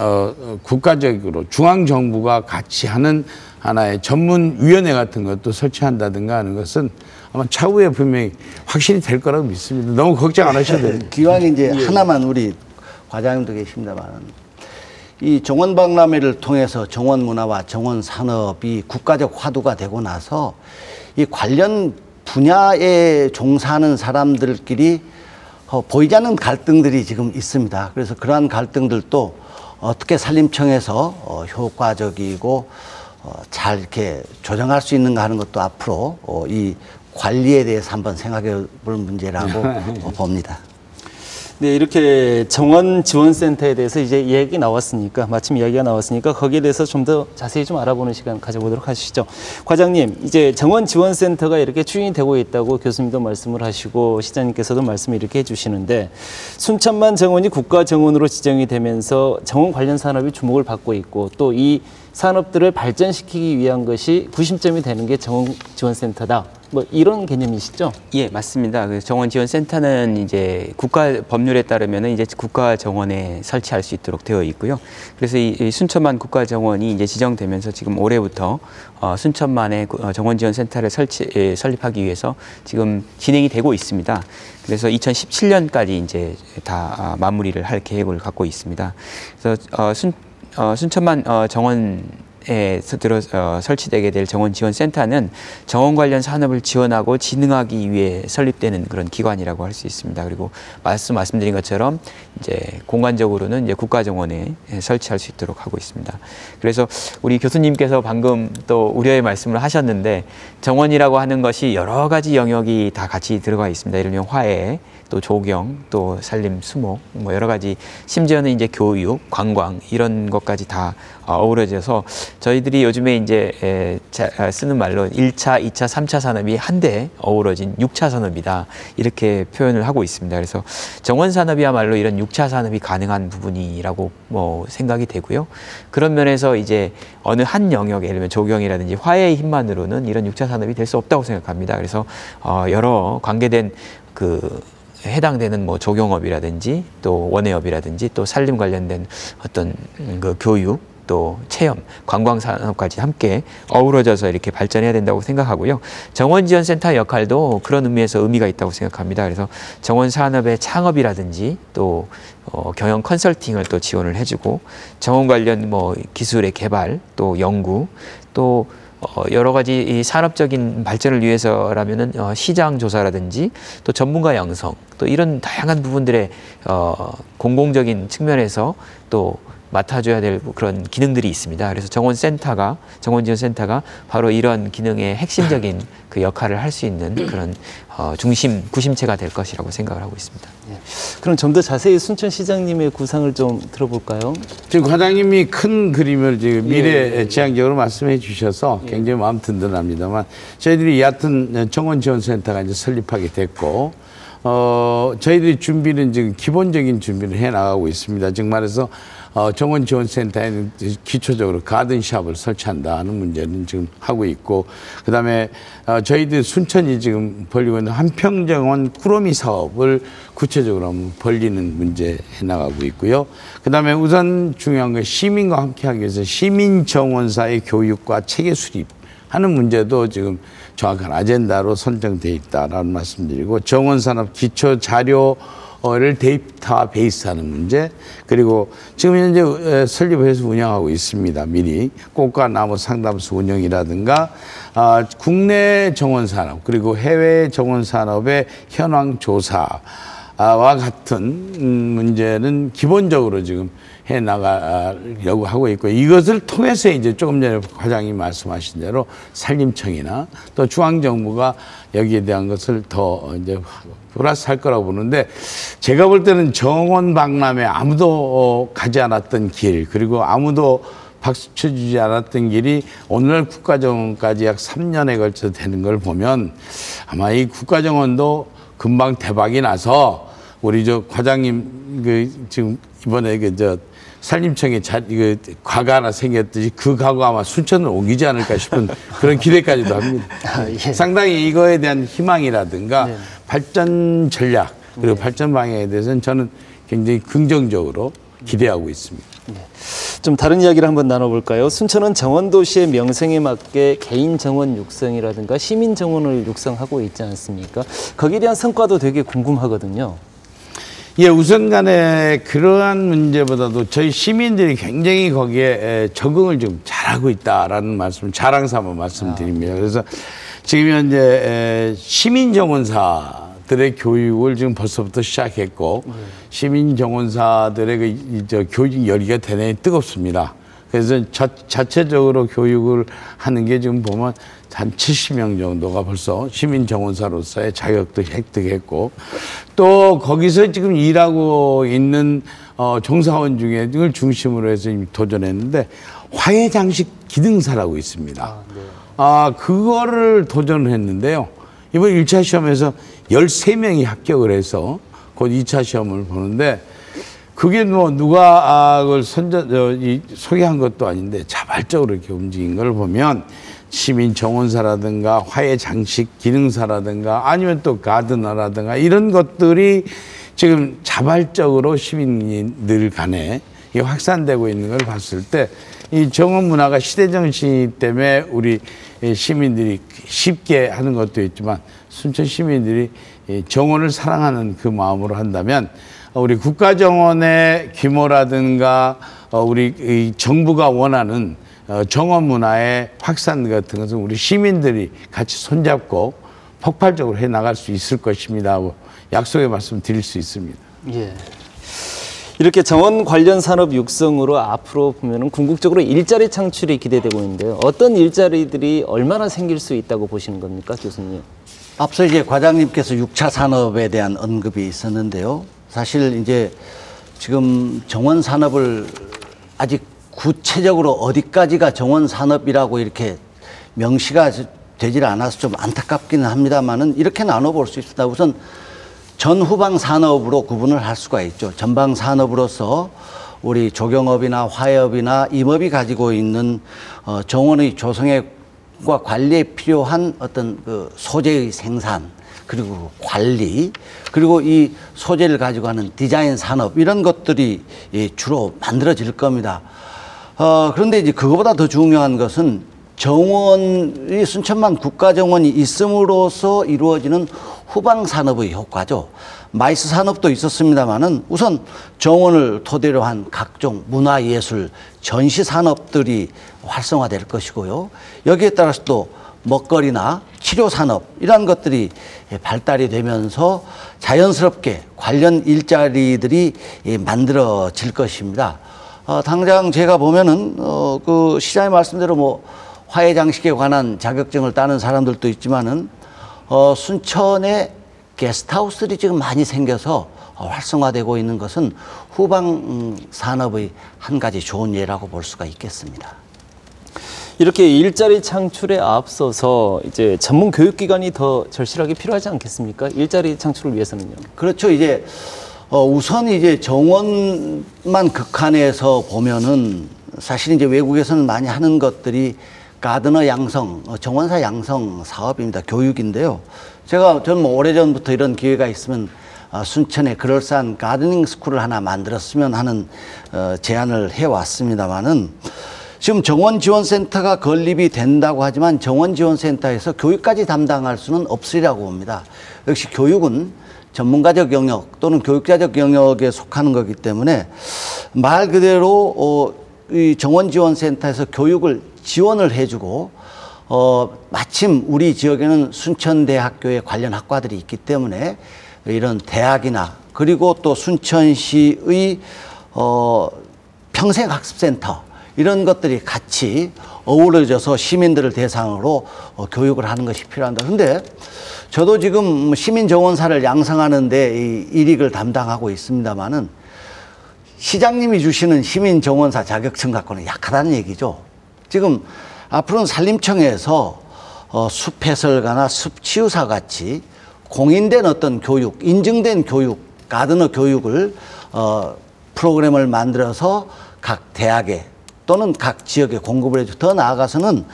국가적으로 중앙정부가 같이 하는 하나의 전문위원회 같은 것도 설치한다든가 하는 것은 아마 차후에 분명히 확실히 될 거라고 믿습니다. 너무 걱정 안 하셔도 됩니다. 기왕 이제 하나만 우리 과장님도 계십니다만 이 정원박람회를 통해서 정원문화와 정원산업이 국가적 화두가 되고 나서 이 관련 분야에 종사하는 사람들끼리 보이지 않는 갈등들이 지금 있습니다. 그래서 그러한 갈등들도 어떻게 산림청에서 효과적이고 잘 이렇게 조정할 수 있는가 하는 것도 앞으로 이 관리에 대해서 한번 생각해 볼 문제라고 봅니다. 네, 이렇게 정원 지원센터에 대해서 이제 이야기 나왔으니까, 마침 이야기가 나왔으니까 거기에 대해서 좀 더 자세히 좀 알아보는 시간 가져보도록 하시죠. 과장님, 이제 정원 지원센터가 이렇게 추진이 되고 있다고 교수님도 말씀을 하시고 시장님께서도 말씀을 이렇게 해주시는데, 순천만 정원이 국가 정원으로 지정이 되면서 정원 관련 산업이 주목을 받고 있고, 또 이 산업들을 발전시키기 위한 것이 구심점이 되는 게 정원 지원센터다. 뭐 이런 개념이시죠? 예, 맞습니다. 그 정원지원센터는 이제 국가 법률에 따르면은 이제 국가 정원에 설치할 수 있도록 되어 있고요. 그래서 이 순천만 국가 정원이 이제 지정되면서 지금 올해부터 순천만의 정원지원센터를 설립하기 위해서 지금 진행이 되고 있습니다. 그래서 2017년까지 이제 다 마무리를 할 계획을 갖고 있습니다. 그래서 순천만 정원에 설치되게 될 정원지원센터는 정원 관련 산업을 지원하고 진흥하기 위해 설립되는 그런 기관이라고 할 수 있습니다. 그리고 말씀드린 것처럼 이제 공간적으로는 이제 국가정원에 설치할 수 있도록 하고 있습니다. 그래서 우리 교수님께서 방금 또 우려의 말씀을 하셨는데, 정원이라고 하는 것이 여러 가지 영역이 다 같이 들어가 있습니다. 예를 들면 화해, 또 조경, 또 산림, 수목, 뭐 여러 가지, 심지어는 이제 교육, 관광 이런 것까지 다 어우러져서 저희들이 요즘에 이제 쓰는 말로 1차, 2차, 3차 산업이 한데 어우러진 6차 산업이다, 이렇게 표현을 하고 있습니다. 그래서 정원 산업이야말로 이런 6차 산업이 가능한 부분이라고 뭐 생각이 되고요. 그런 면에서 이제 어느 한 영역에, 예를 들면 조경이라든지 화해의 힘만으로는 이런 6차 산업이 될 수 없다고 생각합니다. 그래서 여러 관계된 해당되는 뭐 조경업이라든지 또 원예업이라든지 또 산림 관련된 어떤 그 교육, 또 체험, 관광 산업까지 함께 어우러져서 이렇게 발전해야 된다고 생각하고요. 정원지원센터 역할도 그런 의미에서 의미가 있다고 생각합니다. 그래서 정원 산업의 창업이라든지 또 경영 컨설팅을 또 지원을 해주고, 정원 관련 뭐 기술의 개발, 또 연구, 또 여러 가지 이 산업적인 발전을 위해서라면은 시장 조사라든지 또 전문가 양성, 또 이런 다양한 부분들의 공공적인 측면에서 또 맡아줘야 될 그런 기능들이 있습니다. 그래서 정원지원센터가 바로 이런 기능의 핵심적인 그 역할을 할 수 있는 그런 구심체가 될 것이라고 생각을 하고 있습니다. 예. 그럼 좀 더 자세히 순천시장님의 구상을 좀 들어볼까요? 지금 과장님이 큰 그림을 지금 미래지향적으로 말씀해 주셔서 굉장히 마음 든든합니다만, 저희들이 얕은 정원지원센터가 이제 설립하게 됐고, 저희들이 준비는 지금 기본적인 준비를 해 나가고 있습니다. 즉 말해서 정원지원센터에는 기초적으로 가든샵을 설치한다는 문제는 지금 하고 있고, 그다음에 저희들 순천이 지금 벌리고 있는 한평정원 꾸러미 사업을 구체적으로 한번 벌리는 문제 해나가고 있고요. 그다음에 우선 중요한 건 시민과 함께하기 위해서 시민정원사의 교육과 체계 수립하는 문제도 지금 정확한 아젠다로 선정돼 있다라는 말씀드리고, 정원산업 기초 자료를 데이터 베이스하는 문제, 그리고 지금 현재 설립을 해서 운영하고 있습니다. 미리 꽃과 나무 상담소 운영이라든가 국내 정원산업 그리고 해외 정원산업의 현황 조사와 같은 문제는 기본적으로 지금 해 나가려고 하고 있고, 이것을 통해서 이제 조금 전에 과장님 말씀하신 대로 산림청이나 또 중앙정부가 여기에 대한 것을 더 이제 플러스할 거라고 보는데, 제가 볼 때는 정원 박람회 아무도 가지 않았던 길, 그리고 아무도 박수 쳐주지 않았던 길이 오늘날 국가정원까지 약 3년에 걸쳐 되는 걸 보면 아마 이 국가정원도 금방 대박이 나서, 우리 과장님 지금 이번에 산림청에 과가 하나 생겼듯이 그 과가 아마 순천으로 옮기지 않을까 싶은 그런 기대까지도 합니다. 예. 상당히 이거에 대한 희망이라든가 발전 전략 그리고 발전 방향에 대해서는 저는 굉장히 긍정적으로 기대하고 있습니다. 좀 다른 이야기를 한번 나눠볼까요? 순천은 정원도시의 명성에 맞게 개인 정원 육성이라든가 시민 정원을 육성하고 있지 않습니까? 거기에 대한 성과도 되게 궁금하거든요. 예, 우선 간에 그러한 문제보다도 저희 시민들이 굉장히 거기에 적응을 좀 잘하고 있다라는 말씀을 자랑 삼아 말씀드립니다. 그래서 지금 현재 시민정원사 들의 교육을 지금 벌써부터 시작했고 시민 정원사들의 교육 열기가 대단히 뜨겁습니다. 그래서 자체적으로 교육을 하는 게 지금 보면 한 70명 정도가 벌써 시민 정원사로서의 자격도 획득했고 또 거기서 지금 일하고 있는 종사원 중에 이걸 중심으로 해서 도전했는데 화해장식 기능사라고 있습니다. 그거를 도전을 했는데요. 이번 1차 시험에서 13명이 합격을 해서 곧 2차 시험을 보는데 그게 뭐 누가 그걸 소개한 것도 아닌데 자발적으로 이렇게 움직인 걸 보면 시민 정원사라든가 화해 장식 기능사라든가 아니면 또 가드너라든가 이런 것들이 지금 자발적으로 시민들 간에 확산되고 있는 걸 봤을 때 이 정원 문화가 시대 정신 때문에 우리 시민들이 쉽게 하는 것도 있지만 순천 시민들이 정원을 사랑하는 그 마음으로 한다면 우리 국가정원의 규모라든가 우리 정부가 원하는 정원 문화의 확산 같은 것은 우리 시민들이 같이 손잡고 폭발적으로 해 나갈 수 있을 것입니다 하고 약속의 말씀 드릴 수 있습니다. 예. 이렇게 정원 관련 산업 육성으로 앞으로 보면은 궁극적으로 일자리 창출이 기대되고 있는데요. 어떤 일자리들이 얼마나 생길 수 있다고 보시는 겁니까, 교수님? 앞서 이제 과장님께서 6차 산업에 대한 언급이 있었는데요. 사실 이제 지금 정원 산업을 아직 구체적으로 어디까지가 정원 산업이라고 이렇게 명시가 되질 않아서 좀 안타깝기는 합니다만은 이렇게 나눠볼 수 있습니다. 우선 전후방 산업으로 구분을 할 수가 있죠. 전방 산업으로서 우리 조경업이나 화해업이나 임업이 가지고 있는 정원의 조성과 관리에 필요한 어떤 그 소재의 생산 그리고 관리 그리고 이 소재를 가지고 하는 디자인 산업 이런 것들이 주로 만들어질 겁니다. 그런데 이제 그거보다 더 중요한 것은 정원이 순천만 국가정원이 있음으로써 이루어지는 후방 산업의 효과죠. 마이스 산업도 있었습니다만은 우선 정원을 토대로 한 각종 문화예술 전시 산업들이 활성화될 것이고요. 여기에 따라서 또 먹거리나 치료 산업 이런 것들이 발달이 되면서 자연스럽게 관련 일자리들이 만들어질 것입니다. 당장 제가 보면은 그 시장의 말씀대로 뭐 화해 장식에 관한 자격증을 따는 사람들도 있지만은 순천에 게스트하우스들이 지금 많이 생겨서 활성화되고 있는 것은 후방 산업의 한 가지 좋은 예라고 볼 수가 있겠습니다. 이렇게 일자리 창출에 앞서서 이제 전문 교육기관이 더 절실하게 필요하지 않겠습니까? 일자리 창출을 위해서는요. 그렇죠. 이제 우선 이제 정원만 극한해서 보면은 사실 이제 외국에서는 많이 하는 것들이 가드너 양성, 정원사 양성 사업입니다. 교육인데요. 저는 뭐 오래전부터 이런 기회가 있으면 순천에 그럴싸한 가드닝 스쿨을 하나 만들었으면 하는 제안을 해왔습니다만은 지금 정원지원센터가 건립이 된다고 하지만 정원지원센터에서 교육까지 담당할 수는 없으리라고 봅니다. 역시 교육은 전문가적 영역 또는 교육자적 영역에 속하는 거기 때문에 말 그대로 이 정원지원센터에서 교육을 지원을 해주고 마침 우리 지역에는 순천대학교에 관련 학과들이 있기 때문에 이런 대학이나 그리고 또 순천시의 평생학습센터 이런 것들이 같이 어우러져서 시민들을 대상으로 교육을 하는 것이 필요합니다. 그런데 저도 지금 시민정원사를 양성하는 데 일익을 담당하고 있습니다만은 시장님이 주시는 시민정원사 자격증 갖고는 약하다는 얘기죠. 지금 앞으로는 산림청에서 숲해설가나 숲치유사 같이 공인된 어떤 교육, 인증된 교육, 가드너 교육을 프로그램을 만들어서 각 대학에 또는 각 지역에 공급을 해주고 더 나아가서는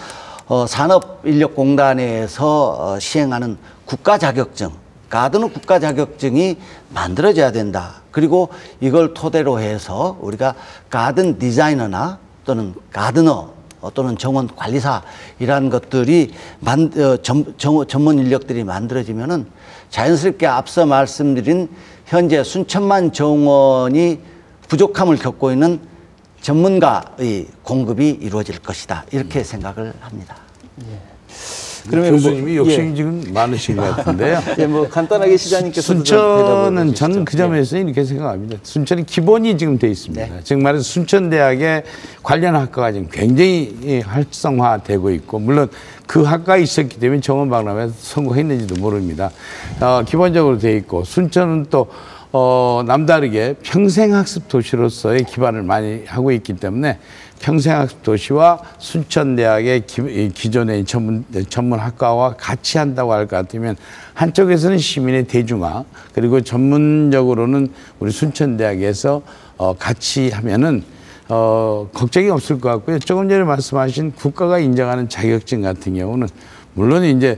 산업인력공단에서 시행하는 국가자격증, 가드너 국가자격증이 만들어져야 된다. 그리고 이걸 토대로 해서 우리가 가든 디자이너나 또는 가드너 또는 정원 관리사 이러한 것들이 전문 인력들이 만들어지면은 자연스럽게 앞서 말씀드린 현재 순천만 정원이 부족함을 겪고 있는 전문가의 공급이 이루어질 것이다. 이렇게 생각을 합니다. 예. 그러면 교수님이 욕심이 지금 많으신 것 같은데요. 예, 뭐 간단하게 시장님께서 순천은 저는 그 점에서 이렇게 생각합니다. 순천이 기본이 지금 돼 있습니다. 네. 즉 말해서 순천대학의 관련 학과가 지금 굉장히 활성화되고 있고 물론 그 학과에 있었기 때문에 정원박람회에서 성공했는지도 모릅니다. 기본적으로 돼 있고 순천은 또 남다르게 평생학습 도시로서의 기반을 많이 하고 있기 때문에 평생학습 도시와 순천대학의 기존의 전문 학과와 같이 한다고 할 것 같으면 한쪽에서는 시민의 대중화 그리고 전문적으로는 우리 순천대학에서 같이 하면은 걱정이 없을 것 같고요. 조금 전에 말씀하신 국가가 인정하는 자격증 같은 경우는 물론 이제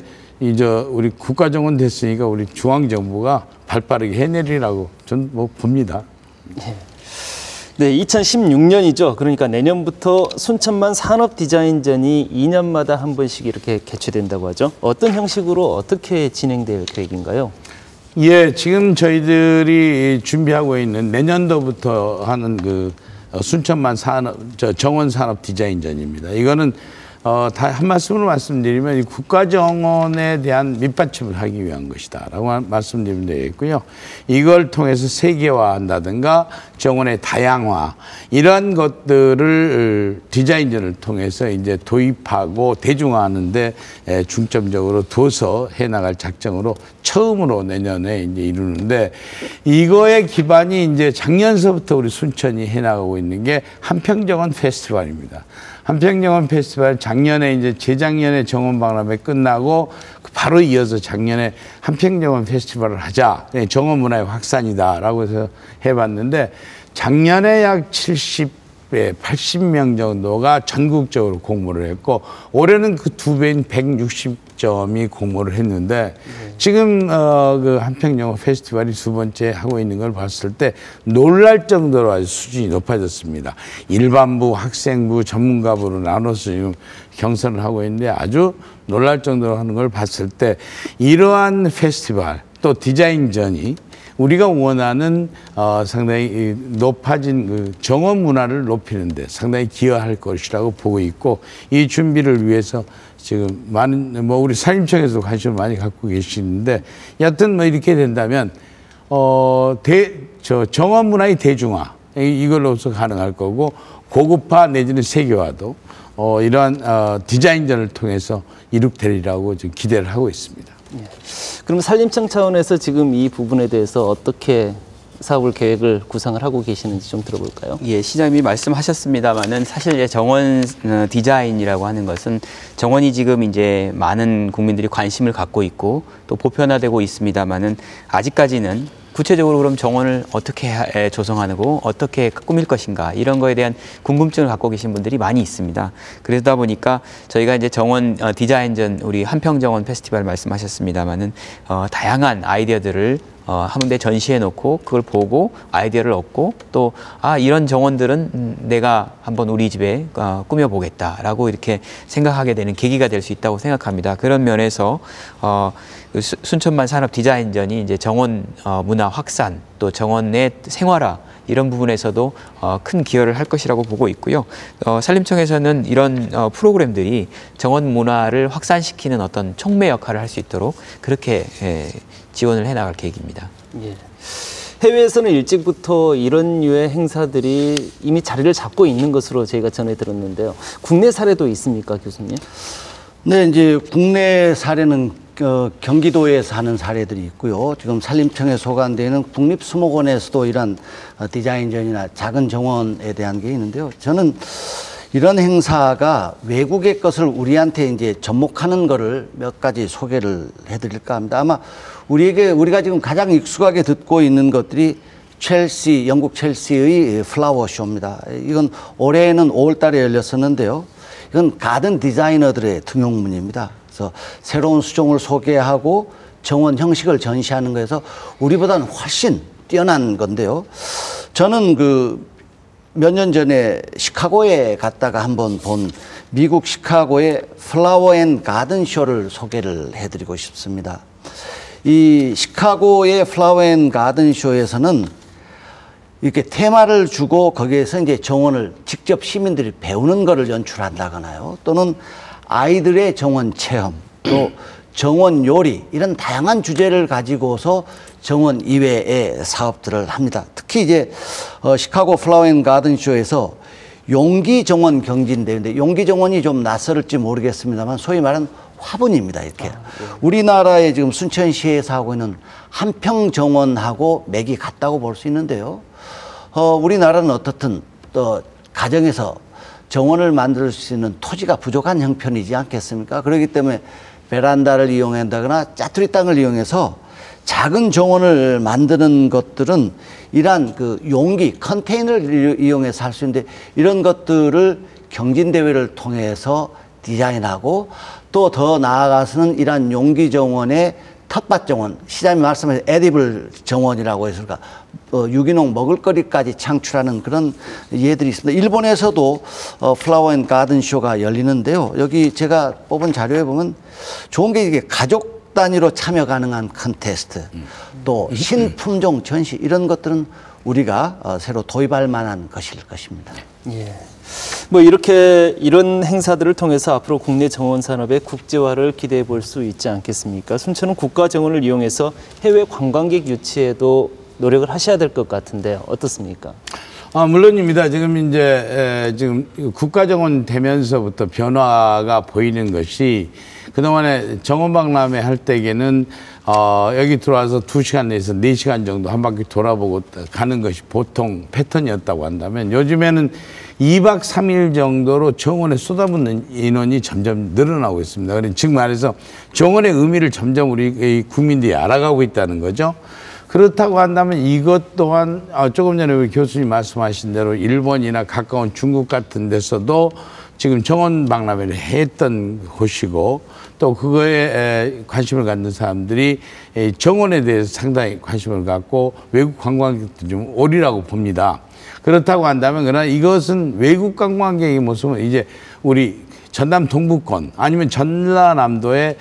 우리 국가정원 됐으니까 우리 중앙정부가 발빠르게 해내리라고 저는 뭐 봅니다. 네, 2016년이죠. 그러니까 내년부터 순천만 산업디자인전이 2년마다 한 번씩 이렇게 개최된다고 하죠. 어떤 형식으로 어떻게 진행될 계획인가요? 예, 지금 저희들이 준비하고 있는 내년도부터 하는 그 순천만 정원 산업 디자인전입니다. 이거는 다 한 말씀으로 말씀드리면 이 국가정원에 대한 밑받침을 하기 위한 것이다라고 말씀드리면 되겠고요. 이걸 통해서 세계화한다든가 정원의 다양화 이러한 것들을 디자인전을 통해서 이제 도입하고 대중화하는데 중점적으로 둬서 해나갈 작정으로 처음으로 내년에 이제 이루는데 이거의 기반이 이제 작년서부터 우리 순천이 해나가고 있는 게 한평정원 페스티벌입니다. 한평정원 페스티벌 작년에 이제 재작년에 정원박람회 끝나고 바로 이어서 작년에 한평정원 페스티벌을 하자. 정원 문화의 확산이다라고 해서 해봤는데 작년에 약 80명 정도가 전국적으로 공모를 했고 올해는 그 2배인 160점이 공모를 했는데 지금 그 한평정원 페스티벌이 두 번째 하고 있는 걸 봤을 때 놀랄 정도로 아주 수준이 높아졌습니다. 일반부, 학생부, 전문가부로 나눠서 지금 경선을 하고 있는데 아주 놀랄 정도로 하는 걸 봤을 때 이러한 페스티벌 또 디자인전이 우리가 원하는 상당히 높아진 그 정원 문화를 높이는데 상당히 기여할 것이라고 보고 있고 이 준비를 위해서 지금 많은 우리 산림청에서도 관심을 많이 갖고 계시는데 여하튼 뭐 이렇게 된다면 정원 문화의 대중화 이걸로서 가능할 거고 고급화 내지는 세계화도 이러한 디자인전을 통해서 이룩되리라고 지금 기대를 하고 있습니다. 그럼 산림청 차원에서 지금 이 부분에 대해서 어떻게 사업을 계획을 구상을 하고 계시는지 좀 들어볼까요? 예, 시장님이 말씀하셨습니다만은 사실 이제 정원 디자인이라고 하는 것은 정원이 지금 이제 많은 국민들이 관심을 갖고 있고 또 보편화되고 있습니다만은 아직까지는 구체적으로 그럼 정원을 어떻게 조성하고 어떻게 꾸밀 것인가 이런 거에 대한 궁금증을 갖고 계신 분들이 많이 있습니다. 그러다 보니까 저희가 이제 정원 디자인전 우리 한평정원 페스티벌 말씀하셨습니다마는 다양한 아이디어들을 한 군데 전시해 놓고 그걸 보고 아이디어를 얻고 또 이런 정원들은 내가 한번 우리 집에 꾸며 보겠다라고 이렇게 생각하게 되는 계기가 될 수 있다고 생각합니다. 그런 면에서 순천만 산업 디자인전이 이제 정원 문화 확산 또 정원의 생활화 이런 부분에서도 큰 기여를 할 것이라고 보고 있고요. 산림청에서는 이런 프로그램들이 정원 문화를 확산시키는 어떤 촉매 역할을 할 수 있도록 그렇게 지원을 해나갈 계획입니다. 예. 해외에서는 일찍부터 이런 류의 행사들이 이미 자리를 잡고 있는 것으로 저희가 전해 들었는데요. 국내 사례도 있습니까, 교수님? 네, 이제 국내 사례는 경기도에서 하는 사례들이 있고요. 지금 산림청에 소관되어 있는 국립수목원에서도 이런 디자인전이나 작은 정원에 대한 게 있는데요. 저는 이런 행사가 외국의 것을 우리한테 이제 접목하는 거를 몇 가지 소개를 해드릴까 합니다. 아마 우리가 지금 가장 익숙하게 듣고 있는 것들이 영국 첼시의 플라워 쇼입니다. 이건 올해는 5월 달에 열렸었는데요. 이건 가든 디자이너들의 등용문입니다. 그래서 새로운 수종을 소개하고 정원 형식을 전시하는 거에서 우리보다는 훨씬 뛰어난 건데요. 저는 몇 년 전에 시카고에 갔다가 한번 본 미국 시카고의 플라워 앤 가든 쇼를 소개를 해드리고 싶습니다. 이 시카고의 플라워 앤 가든 쇼에서는 이렇게 테마를 주고 거기에서 이제 정원을 직접 시민들이 배우는 거를 연출한다거나요. 또는 아이들의 정원 체험 또 정원 요리 이런 다양한 주제를 가지고서 정원 이외의 사업들을 합니다. 특히 이제 시카고 플라워 앤 가든 쇼에서 용기 정원 경진대회인데 용기 정원이 좀 낯설을지 모르겠습니다만 소위 말하는 화분입니다. 이렇게 우리나라에 지금 순천시에서 하고 있는 한평 정원하고 맥이 같다고 볼 수 있는데요. 우리나라는 어떻든 또 가정에서 정원을 만들 수 있는 토지가 부족한 형편이지 않겠습니까? 그렇기 때문에 베란다를 이용한다거나 짜투리 땅을 이용해서 작은 정원을 만드는 것들은 이러한 그 용기, 컨테이너를 이용해서 할 수 있는데 이런 것들을 경진대회를 통해서 디자인하고 또 더 나아가서는 이러한 용기 정원의 텃밭 정원, 시장님 말씀하신 에디블 정원이라고 해서 유기농 먹을거리까지 창출하는 그런 예들이 있습니다. 일본에서도 플라워 앤 가든 쇼가 열리는데요. 여기 제가 뽑은 자료에 보면 좋은 게 이게 가족 단위로 참여 가능한 컨테스트, 또 신품종 전시 이런 것들은 우리가 새로 도입할 만한 것일 것입니다. 예. 뭐 이런 행사들을 통해서 앞으로 국내 정원 산업의 국제화를 기대해 볼 수 있지 않겠습니까? 순천은 국가 정원을 이용해서 해외 관광객 유치에도 노력을 하셔야 될 것 같은데 어떻습니까? 물론입니다. 지금 국가 정원 되면서부터 변화가 보이는 것이 그동안에 정원 박람회 할 때에는 여기 들어와서 2시간 내에서 4시간 정도 한 바퀴 돌아보고 가는 것이 보통 패턴이었다고 한다면 요즘에는 2박 3일 정도로 정원에 쏟아붓는 인원이 점점 늘어나고 있습니다. 그러니까 즉 말해서 정원의 의미를 점점 우리 국민들이 알아가고 있다는 거죠. 그렇다고 한다면 이것 또한 조금 전에 우리 교수님 말씀하신 대로 일본이나 가까운 중국 같은 데서도 지금 정원 박람회를 했던 곳이고 또 그거에 관심을 갖는 사람들이 정원에 대해서 상당히 관심을 갖고 외국 관광객도 좀 오리라고 봅니다. 그렇다고 한다면 그러나 이것은 외국 관광객의 모습은 이제 우리 전남 동부권 아니면 전라남도의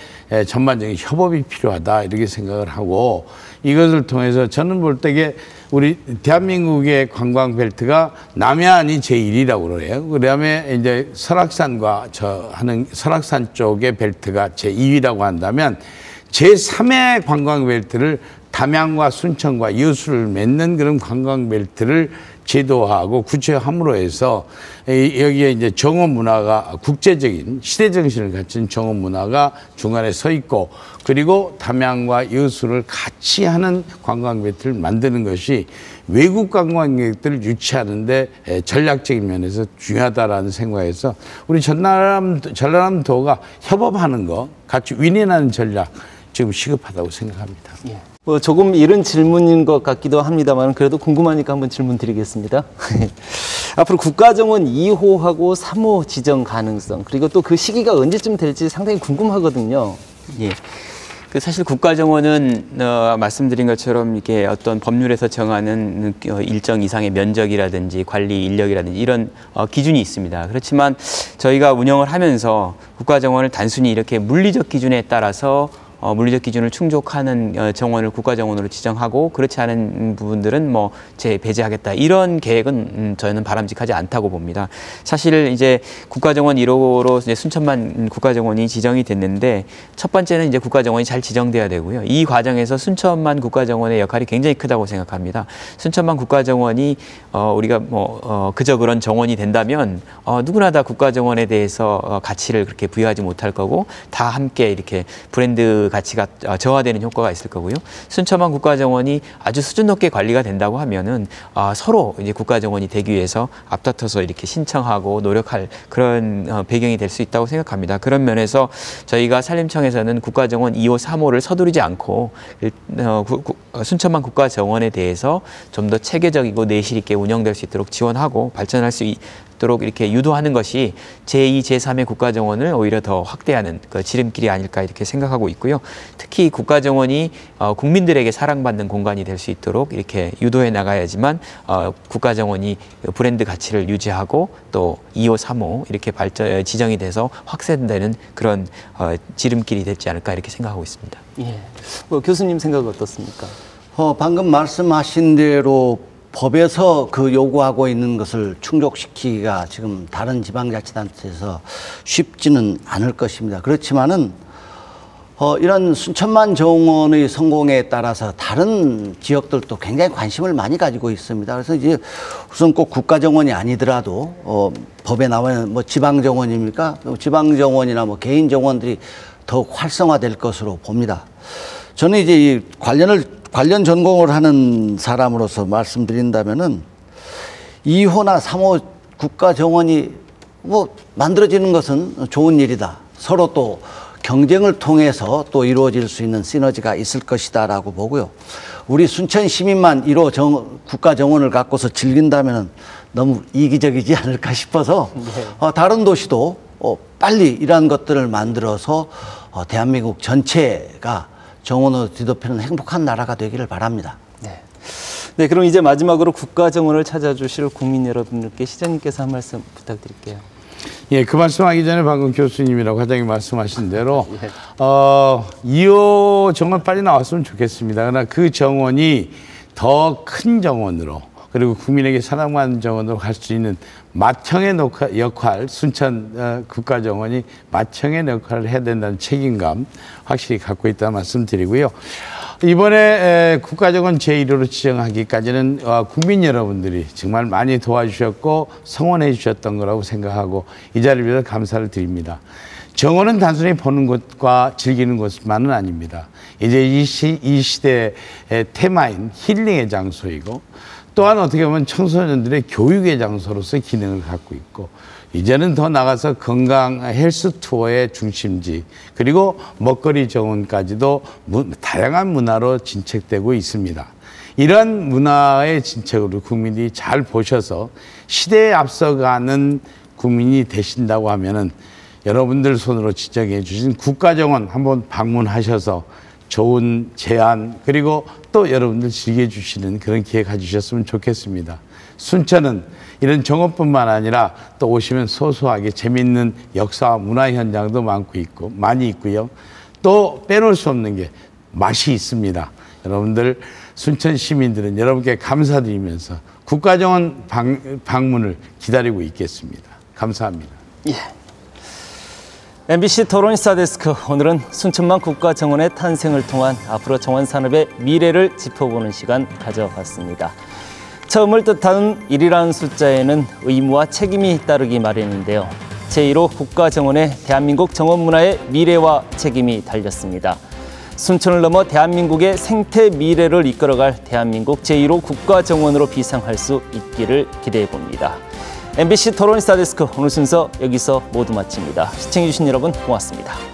전반적인 협업이 필요하다 이렇게 생각을 하고 이것을 통해서 저는 볼 때에 우리 대한민국의 관광 벨트가 남해안이 제1위라고 그래요. 그다음에 이제 설악산과 설악산 쪽의 벨트가 제2위라고 한다면 제3의 관광 벨트를 담양과 순천과 여수를 맺는 그런 관광 벨트를 제도화하고 구체화함으로 해서 여기에 이제 정원 문화가 국제적인 시대 정신을 갖춘 정원 문화가 중간에 서 있고 그리고 담양과 여수를 같이 하는 관광 벨트를 만드는 것이 외국 관광객들을 유치하는데 전략적인 면에서 중요하다라는 생각에서 우리 전라남도가 협업하는 거 같이 윈윈하는 전략 지금 시급하다고 생각합니다. 예. 뭐 조금 이른 질문인 것 같기도 합니다만 그래도 궁금하니까 한번 질문 드리겠습니다. 앞으로 국가정원 2호하고 3호 지정 가능성 그리고 또 그 시기가 언제쯤 될지 상당히 궁금하거든요. 예. 사실 국가정원은 말씀드린 것처럼 이게 어떤 법률에서 정하는 일정 이상의 면적이라든지 관리 인력이라든지 이런 기준이 있습니다. 그렇지만 저희가 운영을 하면서 국가정원을 단순히 이렇게 물리적 기준에 따라서 물리적 기준을 충족하는 정원을 국가정원으로 지정하고 그렇지 않은 부분들은 뭐 배제하겠다 이런 계획은 저는 바람직하지 않다고 봅니다. 사실 이제 국가정원 1호로 이제 순천만 국가정원이 지정이 됐는데 첫 번째는 이제 국가정원이 잘 지정돼야 되고요. 이 과정에서 순천만 국가정원의 역할이 굉장히 크다고 생각합니다. 순천만 국가정원이 우리가 그저 그런 정원이 된다면 누구나 다 국가정원에 대해서 가치를 그렇게 부여하지 못할 거고 다 함께 이렇게 브랜드 가치가 저하되는 효과가 있을 거고요. 순천만 국가정원이 아주 수준 높게 관리가 된다고 하면은 서로 이제 국가정원이 되기 위해서 앞다퉈서 이렇게 신청하고 노력할 그런 배경이 될 수 있다고 생각합니다. 그런 면에서 저희가 산림청에서는 국가정원 2호, 3호를 서두르지 않고 순천만 국가정원에 대해서 좀 더 체계적이고 내실 있게 운영될 수 있도록 지원하고 발전할 수 있도록 이렇게 유도하는 것이 제2, 제3의 국가정원을 오히려 더 확대하는 그 지름길이 아닐까 이렇게 생각하고 있고요. 특히 국가정원이 국민들에게 사랑받는 공간이 될 수 있도록 이렇게 유도해 나가야지만 국가정원이 브랜드 가치를 유지하고 또 2호, 3호 이렇게 지정이 돼서 확산되는 그런 지름길이 되지 않을까 이렇게 생각하고 있습니다. 예. 교수님 생각 어떻습니까? 방금 말씀하신 대로 법에서 그 요구하고 있는 것을 충족시키기가 지금 다른 지방자치단체에서 쉽지는 않을 것입니다. 그렇지만은 이런 순천만 정원의 성공에 따라서 다른 지역들도 굉장히 관심을 많이 가지고 있습니다. 그래서 이제 우선 꼭 국가정원이 아니더라도 법에 나와 있는 뭐 지방정원입니까? 지방정원이나 뭐 개인정원들이 더욱 활성화될 것으로 봅니다. 저는 이제 이 관련 전공을 하는 사람으로서 말씀드린다면은 2호나 3호 국가정원이 뭐 만들어지는 것은 좋은 일이다. 서로 또 경쟁을 통해서 또 이루어질 수 있는 시너지가 있을 것이다라고 보고요. 우리 순천 시민만 1호 국가정원을 갖고서 즐긴다면 너무 이기적이지 않을까 싶어서 다른 도시도 빨리 이러한 것들을 만들어서 대한민국 전체가 정원으로 뒤덮이는 행복한 나라가 되기를 바랍니다. 네, 그럼 이제 마지막으로 국가정원을 찾아주실 국민 여러분들께 시장님께서 한 말씀 부탁드릴게요. 예, 그 말씀하기 전에 방금 교수님이라고 과장님 말씀하신 대로 2호 정원 빨리 나왔으면 좋겠습니다. 그러나 그 정원이 더 큰 정원으로 그리고 국민에게 사랑받는 정원으로 갈 수 있는 맏형의 역할, 순천 국가정원이 맏형의 역할을 해야 된다는 책임감 확실히 갖고 있다는 말씀 드리고요. 이번에 국가정원 제1호로 지정하기까지는 국민 여러분들이 정말 많이 도와주셨고 성원해 주셨던 거라고 생각하고 이 자리를 위해서 감사를 드립니다. 정원은 단순히 보는 것과 즐기는 것만은 아닙니다. 이제 이 시대의 테마인 힐링의 장소이고 또한 어떻게 보면 청소년들의 교육의 장소로서 기능을 갖고 있고 이제는 더 나가서 건강 헬스 투어의 중심지 그리고 먹거리 정원까지도 다양한 문화로 진척되고 있습니다. 이러한 문화의 진척으로 국민들이 잘 보셔서 시대에 앞서가는 국민이 되신다고 하면은 여러분들 손으로 지정해 주신 국가정원 한번 방문하셔서 좋은 제안 그리고 또 여러분들 즐겨주시는 그런 기회 가지셨으면 좋겠습니다. 순천은 이런 정원뿐만 아니라 또 오시면 소소하게 재미있는 역사와 문화 현장도 많이 있고요. 또 빼놓을 수 없는 게 맛이 있습니다. 여러분들 순천 시민들은 여러분께 감사드리면서 국가정원 방문을 기다리고 있겠습니다. 감사합니다. 예. MBC 토론시사 데스크 오늘은 순천만 국가정원의 탄생을 통한 앞으로 정원 산업의 미래를 짚어보는 시간 가져봤습니다. 처음을 뜻하는 1이라는 숫자에는 의무와 책임이 따르기 마련인데요. 제1호 국가정원의 대한민국 정원 문화의 미래와 책임이 달렸습니다. 순천을 넘어 대한민국의 생태 미래를 이끌어갈 대한민국 제1호 국가정원으로 비상할 수 있기를 기대해 봅니다. MBC 토론시사 데스크 오늘 순서 여기서 모두 마칩니다. 시청해주신 여러분 고맙습니다.